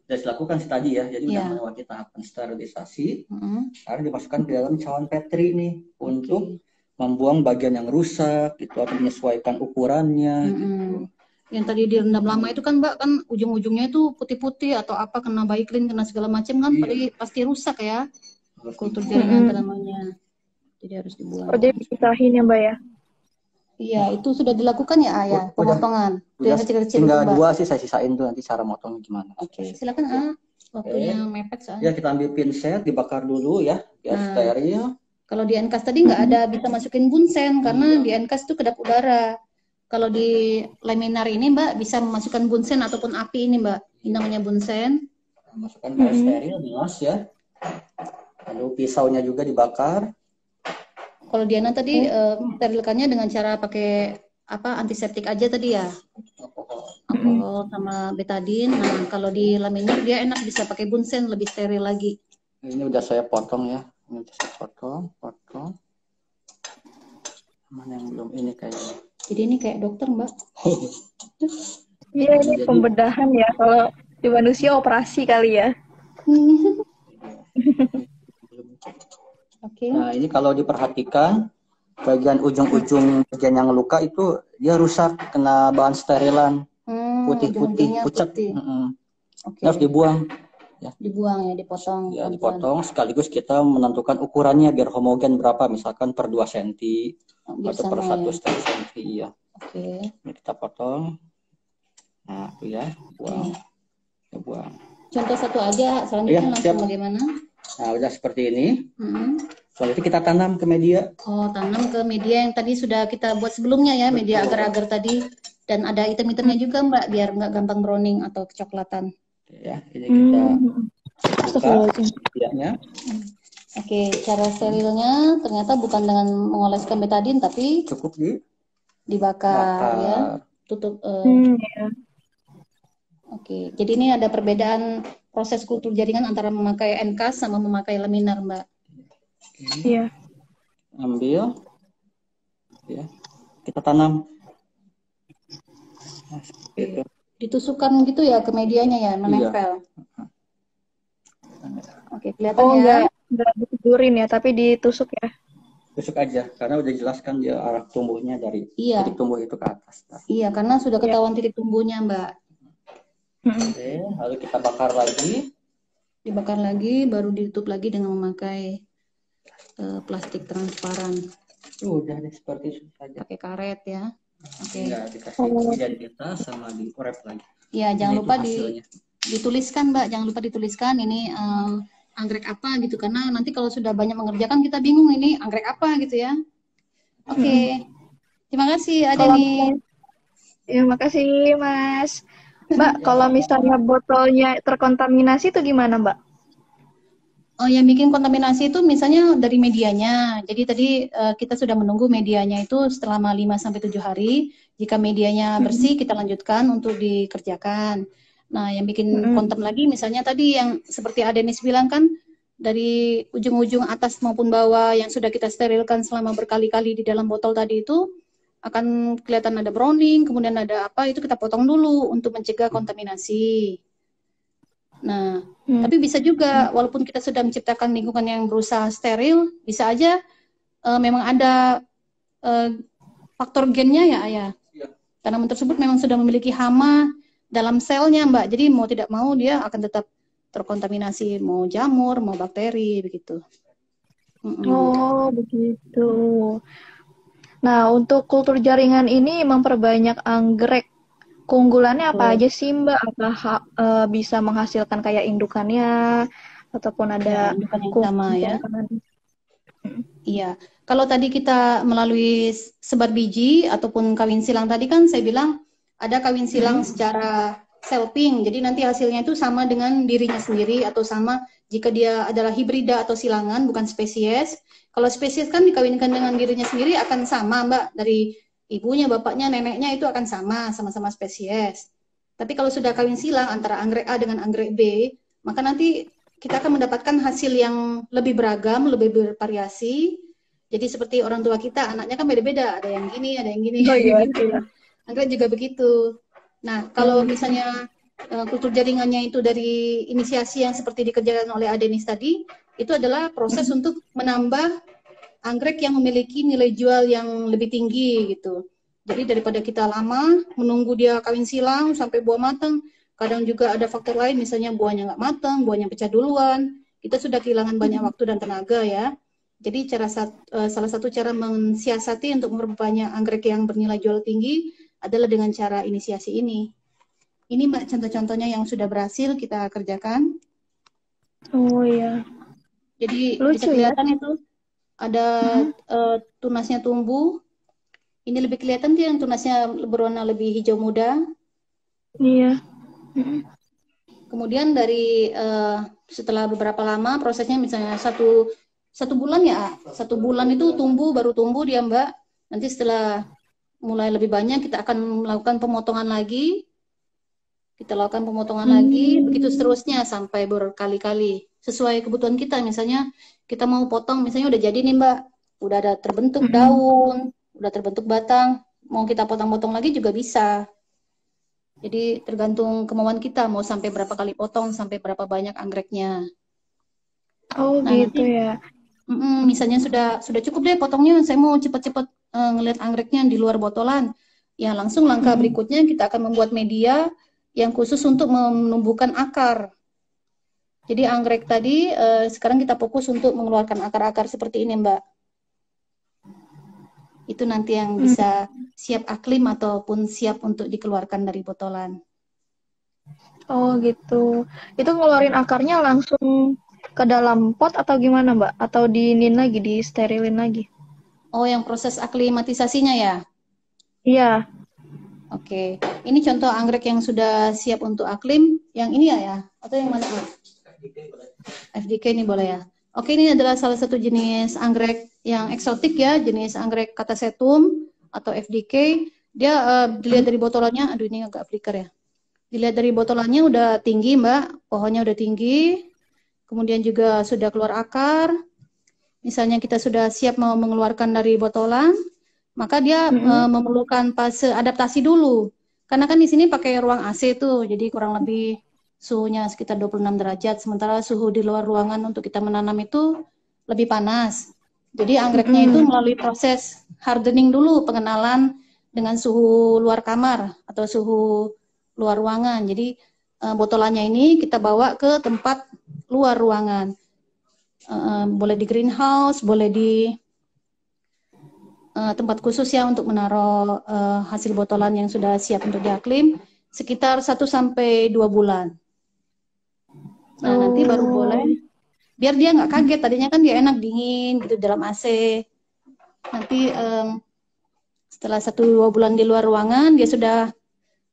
[SPEAKER 4] dilakukan tadi ya, jadi udah
[SPEAKER 2] Iya.
[SPEAKER 4] melewati tahapan sterilisasi.
[SPEAKER 2] Mm-mm.
[SPEAKER 4] Sekarang dimasukkan ke dalam cawan Petri nih untuk membuang bagian yang rusak, gitu, atau menyesuaikan ukurannya.
[SPEAKER 2] Mm-mm. Yang tadi direndam lama itu kan Mbak, kan ujung-ujungnya itu putih-putih atau apa, kena baiklin, kena segala macam kan,
[SPEAKER 4] Iya.
[SPEAKER 2] pasti rusak ya,
[SPEAKER 4] Harus
[SPEAKER 2] kultur
[SPEAKER 4] dibuang.
[SPEAKER 2] jaringan tanamannya. Jadi harus dibuang.
[SPEAKER 1] Oh, jadi dipisahin ya Mbak ya?
[SPEAKER 2] Iya, itu sudah dilakukan ya Ayah,
[SPEAKER 4] Udah.
[SPEAKER 2] pemotongan. Itu
[SPEAKER 4] Udah
[SPEAKER 2] yang kecil-kecil
[SPEAKER 4] tinggal
[SPEAKER 2] itu, Mbak.
[SPEAKER 4] 2 sih saya sisain tuh, nanti cara motongnya gimana.
[SPEAKER 2] Oke, silakan Ah. Waktunya mepet
[SPEAKER 4] Ya,
[SPEAKER 2] soalnya.
[SPEAKER 4] kita ambil pinset, dibakar dulu ya, biar
[SPEAKER 2] Nah.
[SPEAKER 4] steril.
[SPEAKER 2] Kalau di Enkas tadi nggak ada bisa masukin bunsen karena di Enkas itu kedap udara. Kalau di laminar ini Mbak bisa memasukkan bunsen ataupun api ini Mbak. Ini namanya bunsen.
[SPEAKER 4] Masukkan ke air steril, bilas ya. Lalu pisaunya juga dibakar.
[SPEAKER 2] Kalau Diana tadi sterilkannya dengan cara pakai apa antiseptik aja tadi ya. Alkohol sama betadin. Nah, kalau di laminar dia enak bisa pakai bunsen lebih steril lagi.
[SPEAKER 4] Ini udah saya potong ya. Ini udah saya potong. Mana yang belum ini kayaknya.
[SPEAKER 2] Jadi ini kayak dokter Mbak.
[SPEAKER 1] Iya, ini pembedahan ya. Kalau di manusia operasi kali ya.
[SPEAKER 2] Oke.
[SPEAKER 4] Nah, ini kalau diperhatikan bagian ujung-ujung bagian yang luka itu dia rusak kena bahan sterilan. Putih-putih,
[SPEAKER 2] ujung-ujungnya
[SPEAKER 4] pucat.
[SPEAKER 2] putih. Oke.
[SPEAKER 4] Harus dibuang. Ya.
[SPEAKER 2] Dibuang ya, dipotong.
[SPEAKER 4] Ya,
[SPEAKER 2] pelan-pelan.
[SPEAKER 4] dipotong sekaligus kita menentukan ukurannya biar homogen berapa, misalkan per 2 cm atau per 1,5 cm ya.
[SPEAKER 2] Oke.
[SPEAKER 4] Ini kita potong. Nah, itu ya, buang. Kita buang.
[SPEAKER 2] Contoh satu aja, selanjutnya
[SPEAKER 4] Iya,
[SPEAKER 2] langsung
[SPEAKER 4] siap.
[SPEAKER 2] bagaimana?
[SPEAKER 4] Nah, udah seperti ini.
[SPEAKER 2] Hmm.
[SPEAKER 4] Selanjutnya kita tanam ke media.
[SPEAKER 2] Oh, tanam ke media yang tadi sudah kita buat sebelumnya ya, media agar-agar tadi. Dan ada item-itemnya juga Mbak, biar nggak gampang browning atau kecoklatan.
[SPEAKER 4] Ya, ini kita buka medianya.
[SPEAKER 2] Oke, cara sterilnya ternyata bukan dengan mengoleskan betadin, tapi
[SPEAKER 4] Cukup
[SPEAKER 2] dibakar ya. Tutup.
[SPEAKER 1] Ya.
[SPEAKER 2] Oke, jadi ini ada perbedaan proses kultur jaringan antara memakai Enkas sama memakai laminar, Mbak.
[SPEAKER 1] Iya.
[SPEAKER 4] Ambil, ya, kita tanam. Nah, seperti itu.
[SPEAKER 2] Ditusukkan gitu ya ke medianya ya, menempel. Oke, kelihatan
[SPEAKER 1] Oh,
[SPEAKER 2] ya.
[SPEAKER 1] enggak ditidurin ya, tapi ditusuk ya.
[SPEAKER 4] Tusuk aja, karena udah jelaskan dia arah tumbuhnya dari titik tumbuh itu ke atas. Nah.
[SPEAKER 2] Iya, karena sudah ketahuan titik tumbuhnya, Mbak.
[SPEAKER 4] Oke, lalu kita bakar lagi.
[SPEAKER 2] Dibakar lagi, baru ditutup lagi dengan memakai plastik transparan.
[SPEAKER 4] Udah deh, seperti itu saja.
[SPEAKER 2] Pakai karet ya. Oke.
[SPEAKER 4] Tinggal dikasih identitas sama di wrap lagi.
[SPEAKER 2] Iya, jangan
[SPEAKER 4] Nah,
[SPEAKER 2] lupa
[SPEAKER 4] hasilnya.
[SPEAKER 2] dituliskan, Mbak. Jangan lupa dituliskan ini anggrek apa gitu, karena nanti kalau sudah banyak mengerjakan kita bingung ini anggrek apa gitu ya. Oke. Terima kasih ada nih.
[SPEAKER 1] Ya, makasih Mas. Mbak, kalau misalnya botolnya terkontaminasi itu gimana, Mbak?
[SPEAKER 2] Oh, yang bikin kontaminasi itu misalnya dari medianya. Jadi tadi kita sudah menunggu medianya itu selama 5-7 hari. Jika medianya bersih, kita lanjutkan untuk dikerjakan. Nah, yang bikin kontam lagi misalnya tadi yang seperti Adenis bilang kan, dari ujung-ujung atas maupun bawah yang sudah kita sterilkan selama berkali-kali di dalam botol tadi itu, akan kelihatan ada browning, kemudian ada apa, itu kita potong dulu untuk mencegah kontaminasi. Nah, tapi bisa juga walaupun kita sudah menciptakan lingkungan yang berusaha steril, bisa aja memang ada faktor gennya ya, Ayah. Tanaman tersebut memang sudah memiliki hama dalam selnya, Mbak. Jadi mau tidak mau dia akan tetap terkontaminasi, mau jamur, mau bakteri, begitu.
[SPEAKER 1] Oh, begitu. Nah, untuk kultur jaringan ini memperbanyak anggrek. Keunggulannya apa aja sih, Mbak? Apakah bisa menghasilkan kayak indukannya ataupun ada
[SPEAKER 2] indukan yang sama ya? Iya. Kalau tadi kita melalui sebar biji ataupun kawin silang tadi kan saya bilang ada kawin silang secara selfing. Jadi nanti hasilnya itu sama dengan dirinya sendiri atau sama jika dia adalah hibrida atau silangan bukan spesies. Kalau spesies kan dikawinkan dengan dirinya sendiri akan sama, Mbak, dari ibunya, bapaknya, neneknya itu akan sama-sama spesies. Tapi kalau sudah kawin silang antara anggrek A dengan anggrek B, maka nanti kita akan mendapatkan hasil yang lebih beragam, lebih bervariasi. Jadi seperti orang tua kita, anaknya kan beda-beda, ada yang gini, ada yang gini,
[SPEAKER 1] Oh iya.
[SPEAKER 2] gitu. Anggrek juga begitu. Nah, kalau misalnya kultur jaringannya itu dari inisiasi yang seperti dikerjakan oleh Adenis tadi, itu adalah proses untuk menambah anggrek yang memiliki nilai jual yang lebih tinggi gitu. Jadi daripada kita lama menunggu dia kawin silang sampai buah matang, kadang juga ada faktor lain, misalnya buahnya nggak matang, buahnya pecah duluan, kita sudah kehilangan banyak waktu dan tenaga ya. Jadi salah satu cara mensiasati untuk memperbanyak anggrek yang bernilai jual tinggi adalah dengan cara inisiasi ini. Ini Mbak contoh-contohnya yang sudah berhasil kita kerjakan.
[SPEAKER 1] Oh iya.
[SPEAKER 2] Jadi
[SPEAKER 1] Lucu
[SPEAKER 2] bisa
[SPEAKER 1] ya.
[SPEAKER 2] kelihatan itu ada tunasnya tumbuh. Ini lebih kelihatan dia yang tunasnya berwarna lebih hijau muda.
[SPEAKER 1] Iya.
[SPEAKER 2] Kemudian dari setelah beberapa lama prosesnya misalnya satu bulan ya, 1 bulan itu baru tumbuh dia Mbak. Nanti setelah mulai lebih banyak kita akan melakukan pemotongan lagi. Kita lakukan pemotongan lagi, begitu seterusnya sampai berkali-kali sesuai kebutuhan kita. Misalnya kita mau potong, misalnya udah jadi nih Mbak, udah ada terbentuk daun, udah terbentuk batang, mau kita potong-potong lagi juga bisa. Jadi tergantung kemauan kita mau sampai berapa kali potong, sampai berapa banyak anggreknya.
[SPEAKER 1] Oh
[SPEAKER 2] Nah,
[SPEAKER 1] gitu
[SPEAKER 2] nanti
[SPEAKER 1] ya.
[SPEAKER 2] misalnya sudah cukup deh potongnya, saya mau cepat-cepat ngelihat anggreknya di luar botolan. Ya langsung langkah berikutnya kita akan membuat media yang khusus untuk menumbuhkan akar. Jadi anggrek tadi sekarang kita fokus untuk mengeluarkan akar-akar seperti ini Mbak. Itu nanti yang bisa siap aklim ataupun siap untuk dikeluarkan dari botolan.
[SPEAKER 1] Oh gitu. Itu ngeluarin akarnya langsung ke dalam pot atau gimana Mbak? Atau diinin lagi, disterilin lagi?
[SPEAKER 2] Oh yang proses aklimatisasinya ya?
[SPEAKER 1] Iya.
[SPEAKER 2] Oke, ini contoh anggrek yang sudah siap untuk aklim. Yang ini ya? Atau yang mana? FDK ini boleh ya? Oke, ini adalah salah satu jenis anggrek yang eksotik ya, jenis anggrek Catasetum atau FDK. Dia dilihat dari botolannya, aduh ini agak flicker ya. Dilihat dari botolannya udah tinggi Mbak, pohonnya udah tinggi. Kemudian juga sudah keluar akar. Misalnya kita sudah siap mau mengeluarkan dari botolan, maka dia memerlukan fase adaptasi dulu. Karena kan di sini pakai ruang AC tuh, jadi kurang lebih suhunya sekitar 26 derajat, sementara suhu di luar ruangan untuk kita menanam itu lebih panas. Jadi anggreknya itu melalui proses hardening dulu, pengenalan dengan suhu luar kamar atau suhu luar ruangan. Jadi botolannya ini kita bawa ke tempat luar ruangan. Boleh di greenhouse, boleh di tempat khusus ya untuk menaruh hasil botolan yang sudah siap untuk diaklim sekitar 1-2 bulan. Nah nanti baru boleh, biar dia nggak kaget, tadinya kan dia enak dingin gitu dalam AC. Nanti setelah 1-2 bulan di luar ruangan dia sudah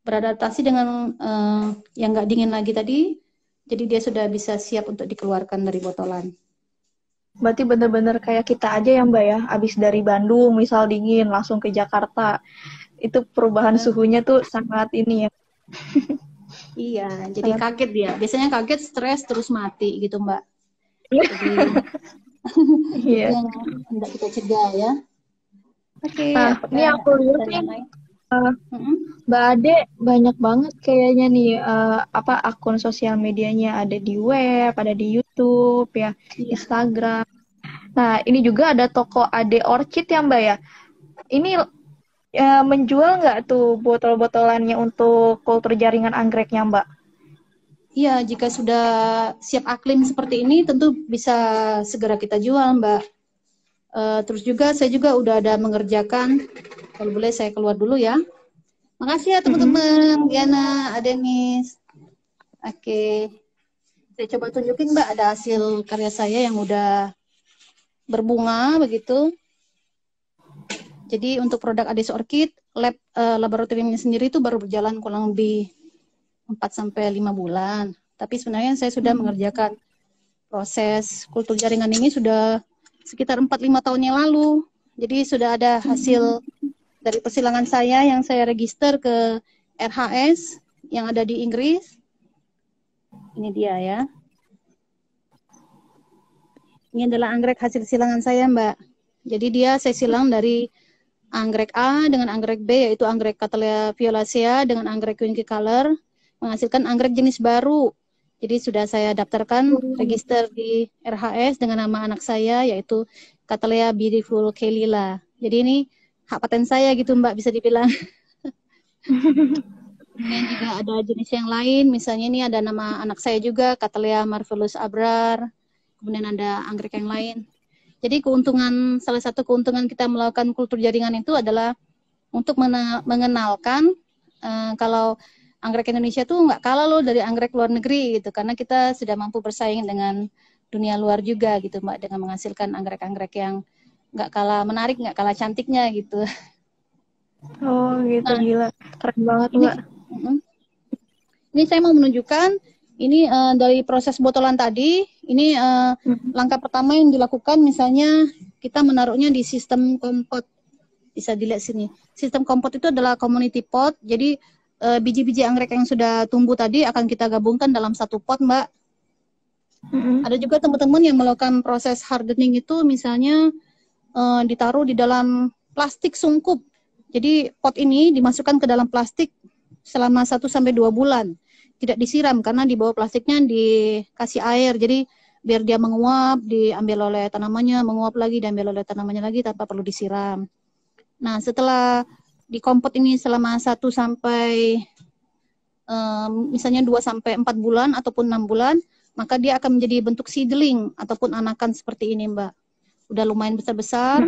[SPEAKER 2] beradaptasi dengan yang nggak dingin lagi tadi, jadi dia sudah bisa siap untuk dikeluarkan dari botolan.
[SPEAKER 1] Berarti bener-bener kayak kita aja ya Mbak ya, abis dari Bandung misal dingin langsung ke Jakarta, itu perubahan suhunya tuh sangat ini ya.
[SPEAKER 2] Iya, jadi kaget dia. Biasanya kaget, stres, terus mati gitu Mbak. Jadi
[SPEAKER 1] Iya.
[SPEAKER 2] itu yang hendak kita cegah ya. Oke,
[SPEAKER 1] Nah, ini aku lihat nih Mbak Ade banyak banget kayaknya nih akun sosial medianya, ada di web, ada di YouTube ya, Instagram. Nah, ini juga ada toko Ade Orchid ya Mbak ya. Ini menjual nggak tuh botol-botolannya untuk kultur jaringan anggreknya Mbak?
[SPEAKER 2] Iya, jika sudah siap aklim seperti ini tentu bisa segera kita jual Mbak. Terus juga saya juga udah ada mengerjakan, kalau boleh saya keluar dulu ya. Makasih ya teman-teman, Diana, Adenis. Oke, saya coba tunjukin Mbak, ada hasil karya saya yang udah berbunga begitu. Jadi untuk produk Ades Orchid, laboratoriumnya sendiri itu baru berjalan kurang lebih 4-5 bulan. Tapi sebenarnya saya sudah mengerjakan proses kultur jaringan ini sudah sekitar 4-5 tahun yang lalu. Jadi sudah ada hasil dari persilangan saya yang saya register ke RHS yang ada di Inggris. Ini dia ya. Ini adalah anggrek hasil silangan saya, Mbak. Jadi dia saya silang dari anggrek A dengan anggrek B, yaitu anggrek Cattleya violacea dengan anggrek Winky Color, menghasilkan anggrek jenis baru. Jadi sudah saya daftarkan register di RHS dengan nama anak saya, yaitu Cattleya Beautiful Kelila. Jadi ini hak paten saya gitu, Mbak, bisa dibilang. Kemudian juga ada jenis yang lain, misalnya ini ada nama anak saya juga, Cattleya Marvelous Abrar. Kemudian ada anggrek yang lain. Jadi salah satu keuntungan kita melakukan kultur jaringan itu adalah untuk mengenalkan kalau anggrek Indonesia tuh nggak kalah loh dari anggrek luar negeri gitu, karena kita sudah mampu bersaing dengan dunia luar juga gitu, Mbak, dengan menghasilkan anggrek-anggrek yang nggak kalah menarik, nggak kalah cantiknya gitu.
[SPEAKER 1] Oh gitu,
[SPEAKER 2] Nah,
[SPEAKER 1] gila. Keren banget, Mbak.
[SPEAKER 2] Ini saya mau menunjukkan ini dari proses botolan tadi. Ini langkah pertama yang dilakukan, misalnya kita menaruhnya di sistem kompot. Bisa dilihat sini. Sistem kompot itu adalah community pot. Jadi biji-biji anggrek yang sudah tumbuh tadi akan kita gabungkan dalam satu pot, Mbak. Ada juga teman-teman yang melakukan proses hardening itu, misalnya ditaruh di dalam plastik sungkup. Jadi pot ini dimasukkan ke dalam plastik selama 1-2 bulan. Tidak disiram karena di bawah plastiknya dikasih air. Jadi biar dia menguap, diambil oleh tanamannya, menguap lagi, diambil oleh tanamannya lagi tanpa perlu disiram. Nah, setelah dikompot ini selama 1 sampai misalnya 2-4 bulan ataupun 6 bulan, maka dia akan menjadi bentuk seedling ataupun anakan seperti ini, Mbak. Udah lumayan besar-besar.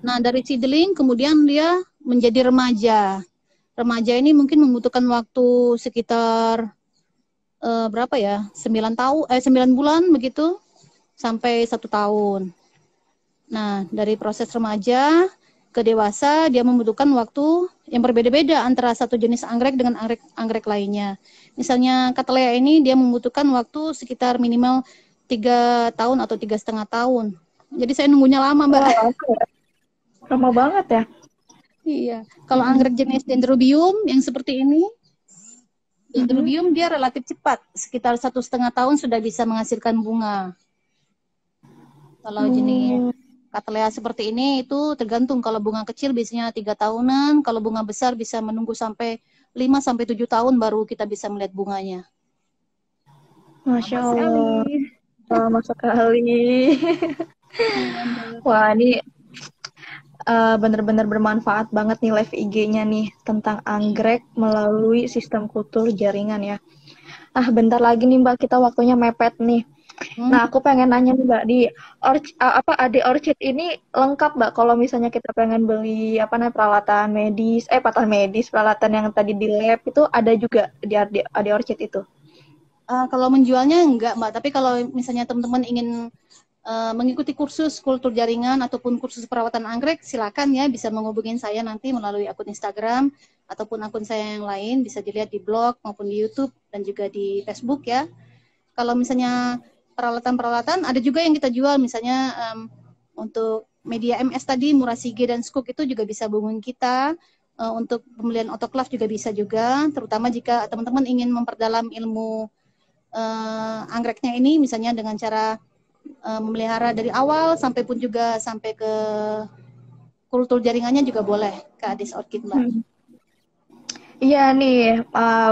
[SPEAKER 2] Nah, dari seedling kemudian dia menjadi remaja. Remaja ini mungkin membutuhkan waktu sekitar berapa ya? 9 bulan begitu sampai 1 tahun. Nah, dari proses remaja ke dewasa dia membutuhkan waktu yang berbeda-beda antara satu jenis anggrek dengan anggrek lainnya. Misalnya Cattleya ini dia membutuhkan waktu sekitar minimal 3 tahun atau 3,5 tahun. Jadi saya nunggunya lama, Mbak.
[SPEAKER 1] Lama banget ya.
[SPEAKER 2] Iya. Kalau anggrek jenis Dendrobium yang seperti ini, Dendrobium dia relatif cepat, sekitar 1,5 tahun sudah bisa menghasilkan bunga. Kalau jenis Cattleya seperti ini itu tergantung, kalau bunga kecil biasanya 3 tahunan, kalau bunga besar bisa menunggu sampai 5-7 tahun baru kita bisa melihat bunganya.
[SPEAKER 1] Masya Allah. Lama sekali. Wah, ini benar-benar bermanfaat banget nih live IG-nya nih tentang anggrek melalui sistem kultur jaringan ya. Bentar lagi nih Mbak, kita waktunya mepet nih. Nah, aku pengen nanya nih Mbak, di AD Orchid ini lengkap Mbak kalau misalnya kita pengen beli peralatan medis, peralatan yang tadi di lab itu ada juga di AD Orchid itu?
[SPEAKER 2] Kalau menjualnya enggak, Mbak, tapi kalau misalnya teman-teman ingin mengikuti kursus kultur jaringan ataupun kursus perawatan anggrek, silakan ya bisa menghubungi saya nanti melalui akun Instagram ataupun akun saya yang lain, bisa dilihat di blog maupun di YouTube dan juga di Facebook ya. Kalau misalnya peralatan-peralatan ada juga yang kita jual, misalnya untuk media MS tadi, Murasige dan Scoop itu juga bisa hubungi kita. Untuk pembelian autoclave juga bisa juga, terutama jika teman-teman ingin memperdalam ilmu anggreknya ini, misalnya dengan cara memelihara dari awal sampai ke kultur jaringannya juga boleh ke Adis Orchid, Mbak.
[SPEAKER 1] Iya nih,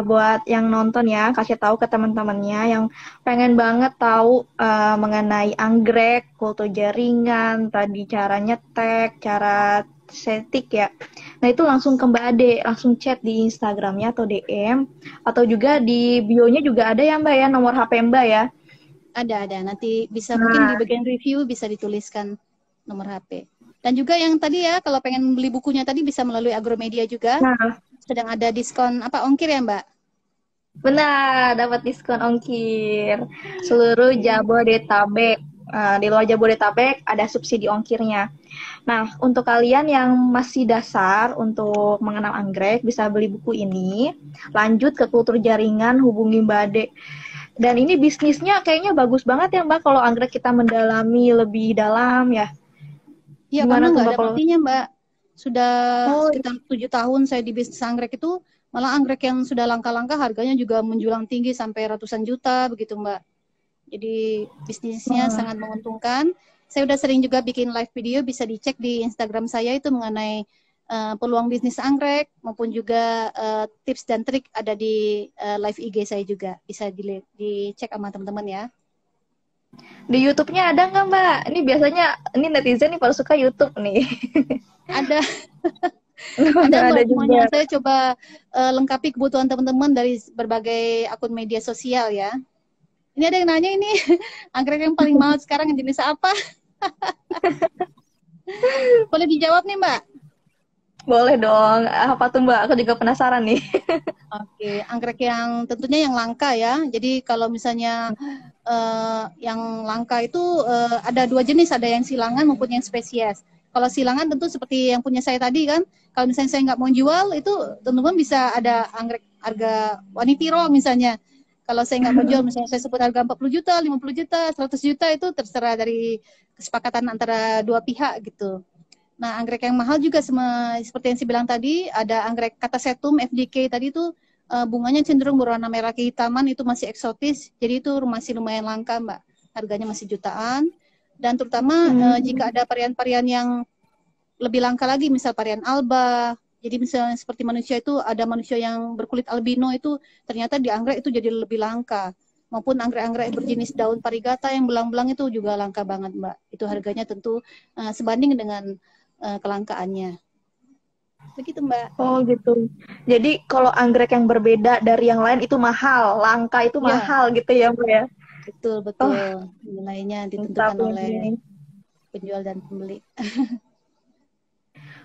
[SPEAKER 1] buat yang nonton ya, kasih tahu ke teman-temannya yang pengen banget tahu mengenai anggrek, kultur jaringan, tadi cara nyetek, cara setik ya. Nah itu langsung ke Mbak Ade, langsung chat di Instagramnya atau DM, atau juga di bio-nya juga ada ya Mbak ya, nomor HP Mbak ya.
[SPEAKER 2] Ada. Nanti bisa mungkin di bagian review bisa dituliskan nomor HP. Dan juga yang tadi ya, kalau pengen beli bukunya tadi bisa melalui Agromedia juga.
[SPEAKER 1] Nah,
[SPEAKER 2] sedang ada diskon ongkir ya, Mbak?
[SPEAKER 1] Benar, dapat diskon ongkir seluruh Jabodetabek. Di luar Jabodetabek ada subsidi ongkirnya. Nah, untuk kalian yang masih dasar untuk mengenal anggrek, bisa beli buku ini. Lanjut ke kultur jaringan, hubungi Mbak Ade. Dan ini bisnisnya kayaknya bagus banget ya Mbak, kalau anggrek kita mendalami lebih dalam ya.
[SPEAKER 2] Iya, karena nggak ada matinya Mbak. Sudah sekitar 7 tahun saya di bisnis anggrek itu Malah anggrek yang sudah langka-langka harganya juga menjulang tinggi sampai ratusan juta begitu Mbak. Jadi bisnisnya
[SPEAKER 1] Wah,
[SPEAKER 2] sangat menguntungkan. Saya udah sering juga bikin live video, bisa dicek di Instagram saya itu mengenai peluang bisnis anggrek maupun juga tips dan trik ada di live IG saya juga. Bisa dicek sama teman-teman ya.
[SPEAKER 1] di YouTube-nya ada nggak Mbak? Ini biasanya ini netizen nih pada suka YouTube nih.
[SPEAKER 2] Ada ada
[SPEAKER 1] Ada
[SPEAKER 2] Mbak,
[SPEAKER 1] juga.
[SPEAKER 2] semuanya. Saya coba lengkapi kebutuhan teman-teman dari berbagai akun media sosial ya. Ini ada yang nanya ini, anggrek yang paling mahal sekarang jenis apa? Boleh dijawab nih Mbak?
[SPEAKER 1] Boleh dong. Apa tuh Mbak? Aku juga penasaran nih.
[SPEAKER 2] Oke, anggrek yang tentunya yang langka ya. Jadi kalau misalnya yang langka itu ada dua jenis, ada yang silangan maupun yang spesies. Kalau silangan tentu seperti yang punya saya tadi kan. Kalau misalnya saya nggak mau jual, itu teman-teman bisa ada anggrek harga wanitiro misalnya. Kalau saya nggak mau jual, misalnya saya sebut harga 40 juta, 50 juta, 100 juta, itu terserah dari kesepakatan antara dua pihak gitu. Nah, anggrek yang mahal juga seperti yang saya bilang tadi, ada anggrek Catasetum FDK tadi itu bunganya cenderung berwarna merah kehitaman, itu masih eksotis, jadi itu masih lumayan langka, Mbak. Harganya masih jutaan, dan terutama jika ada varian-varian yang lebih langka lagi, misal varian alba, jadi misalnya seperti manusia itu, ada manusia yang berkulit albino itu, ternyata di anggrek itu jadi lebih langka. Maupun anggrek-anggrek berjenis daun parigata yang belang-belang itu juga langka banget, Mbak. Itu harganya tentu sebanding dengan kelangkaannya. Begitu, Mbak.
[SPEAKER 1] Oh gitu. Jadi kalau anggrek yang berbeda dari yang lain itu mahal, langka itu
[SPEAKER 2] Ya,
[SPEAKER 1] mahal gitu ya Mbak ya.
[SPEAKER 2] betul,
[SPEAKER 1] Oh,
[SPEAKER 2] betul. Nilainya
[SPEAKER 1] mantap
[SPEAKER 2] ditentukan oleh
[SPEAKER 1] ini.
[SPEAKER 2] penjual dan pembeli.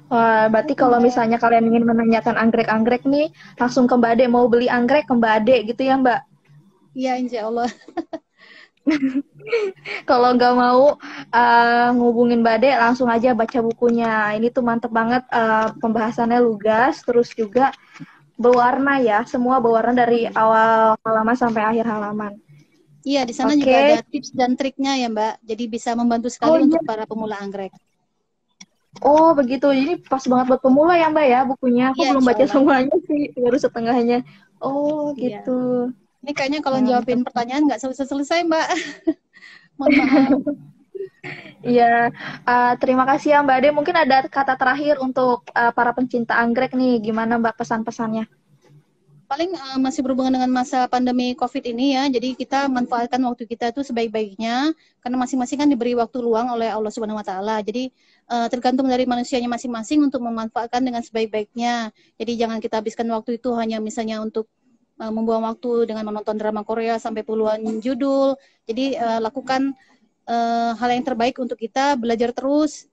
[SPEAKER 1] Wah, berarti
[SPEAKER 3] Oke,
[SPEAKER 1] kalau
[SPEAKER 3] Mbak.
[SPEAKER 1] misalnya kalian ingin menanyakan anggrek-anggrek nih, langsung ke Mbak Ade, mau beli anggrek ke Mbak Ade gitu ya Mbak.
[SPEAKER 2] Iya, insya Allah.
[SPEAKER 1] Kalau nggak mau ngubungin Mbak Ade, langsung aja baca bukunya. Ini tuh mantep banget, pembahasannya lugas, terus juga berwarna ya, semua berwarna dari awal halaman sampai akhir halaman.
[SPEAKER 2] Iya, di sana juga ada
[SPEAKER 1] Oke.
[SPEAKER 2] tips dan triknya ya, Mbak. Jadi bisa membantu
[SPEAKER 1] Oh
[SPEAKER 2] sekali
[SPEAKER 1] iya.
[SPEAKER 2] untuk para pemula anggrek.
[SPEAKER 1] Oh begitu. Ini pas banget buat pemula ya Mbak ya bukunya. Aku
[SPEAKER 2] Iya,
[SPEAKER 1] belum
[SPEAKER 2] insya
[SPEAKER 1] baca
[SPEAKER 2] Allah.
[SPEAKER 1] semuanya sih, baru setengahnya. Oh
[SPEAKER 2] Iya.
[SPEAKER 1] gitu.
[SPEAKER 2] Ini kayaknya kalau
[SPEAKER 1] Mantap.
[SPEAKER 2] jawabin pertanyaan nggak selesai-selesai, Mbak. Mohon maaf.
[SPEAKER 1] Iya, terima kasih ya Mbak Ade. Mungkin ada kata terakhir untuk para pencinta anggrek nih. Gimana Mbak pesan-pesannya?
[SPEAKER 2] Paling masih berhubungan dengan masa pandemi COVID ini ya. Jadi kita manfaatkan waktu kita itu sebaik-baiknya karena masing-masing kan diberi waktu luang oleh Allah Subhanahu wa taala. Jadi tergantung dari manusianya masing-masing untuk memanfaatkan dengan sebaik-baiknya. Jadi jangan kita habiskan waktu itu hanya misalnya untuk membuang waktu dengan menonton drama Korea sampai puluhan judul. Jadi lakukan hal yang terbaik untuk kita, belajar terus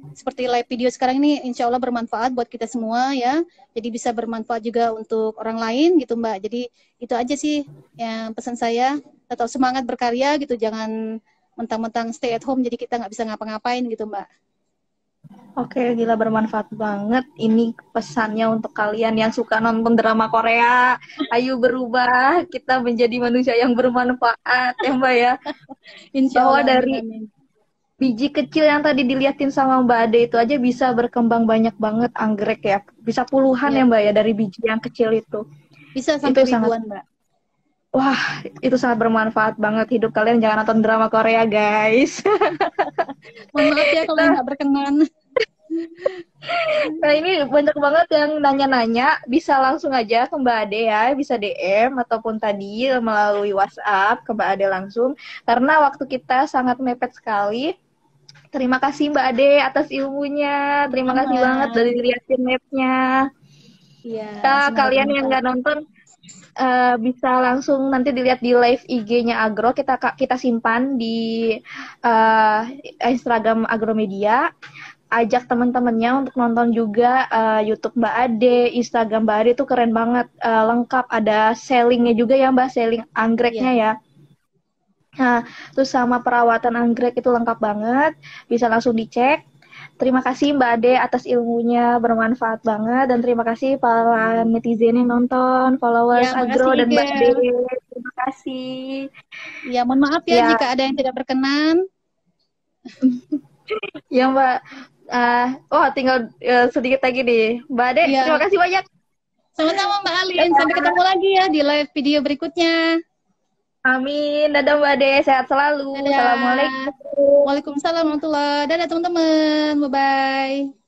[SPEAKER 2] seperti live video sekarang ini insya Allah bermanfaat buat kita semua ya. Jadi bisa bermanfaat juga untuk orang lain gitu Mbak. Jadi itu aja sih yang pesan saya. Tetap semangat berkarya gitu. Jangan mentang-mentang stay at home jadi kita nggak bisa ngapa-ngapain gitu Mbak.
[SPEAKER 1] Oke, gila bermanfaat banget. Ini pesannya untuk kalian yang suka nonton drama Korea. Ayo berubah, kita menjadi manusia yang bermanfaat ya Mbak ya.
[SPEAKER 2] Insya
[SPEAKER 1] Bahwa
[SPEAKER 2] Allah, amin,
[SPEAKER 1] dari
[SPEAKER 2] amin.
[SPEAKER 1] biji kecil yang tadi diliatin sama Mbak Ade itu aja bisa berkembang banyak banget anggrek ya. Bisa puluhan ya
[SPEAKER 2] Ya,
[SPEAKER 1] Mbak ya dari biji yang kecil itu.
[SPEAKER 2] bisa
[SPEAKER 1] Itu
[SPEAKER 2] sampai
[SPEAKER 1] sangat,
[SPEAKER 2] ribuan Mbak.
[SPEAKER 1] wah, itu sangat bermanfaat banget hidup kalian. Jangan nonton drama Korea, guys.
[SPEAKER 2] Mohon maaf ya kalau
[SPEAKER 1] Nah,
[SPEAKER 2] nggak berkenan.
[SPEAKER 1] nah, ini banyak banget yang nanya-nanya. Bisa langsung aja ke Mbak Ade ya. Bisa DM ataupun tadi melalui WhatsApp ke Mbak Ade langsung. Karena waktu kita sangat mepet sekali. Terima kasih Mbak Ade atas ilmunya. Terima kasih banget
[SPEAKER 2] Sama.
[SPEAKER 1] dari liatin mapnya.
[SPEAKER 2] Iya,
[SPEAKER 1] Nah,
[SPEAKER 2] semoga
[SPEAKER 1] kalian yang
[SPEAKER 2] bermanfaat.
[SPEAKER 1] nggak nonton bisa langsung nanti dilihat di live IG-nya Agro. Kita simpan di uh, Instagram Agromedia. Ajak teman-temannya untuk nonton juga YouTube Mbak Ade, Instagram Mbak Ade itu keren banget, lengkap ada sellingnya juga ya Mbak, selling
[SPEAKER 2] Iya.
[SPEAKER 1] anggreknya ya. Nah, terus sama perawatan anggrek itu lengkap banget, bisa langsung dicek. Terima kasih Mbak Ade atas ilmunya, bermanfaat banget. Dan terima kasih para netizen yang nonton,
[SPEAKER 2] Ya,
[SPEAKER 1] followers
[SPEAKER 2] makasih
[SPEAKER 1] Agro dan Mbak Ade.
[SPEAKER 2] Igel.
[SPEAKER 1] Terima kasih.
[SPEAKER 2] Ya, mohon maaf ya
[SPEAKER 1] Ya,
[SPEAKER 2] jika ada yang tidak berkenan.
[SPEAKER 1] ya Mbak. Oh, tinggal sedikit lagi nih. Mbak Ade, terima
[SPEAKER 2] Ya,
[SPEAKER 1] kasih banyak.
[SPEAKER 2] Sama-sama Mbak Alin. Sampai ketemu lagi ya di live video berikutnya.
[SPEAKER 1] Amin. Dadah Mbak Ade, sehat selalu.
[SPEAKER 2] Dadah.
[SPEAKER 1] Assalamualaikum.
[SPEAKER 2] Waalaikumsalam warahmatullahi wabarakatuh. Dadah teman-teman. Bye-bye.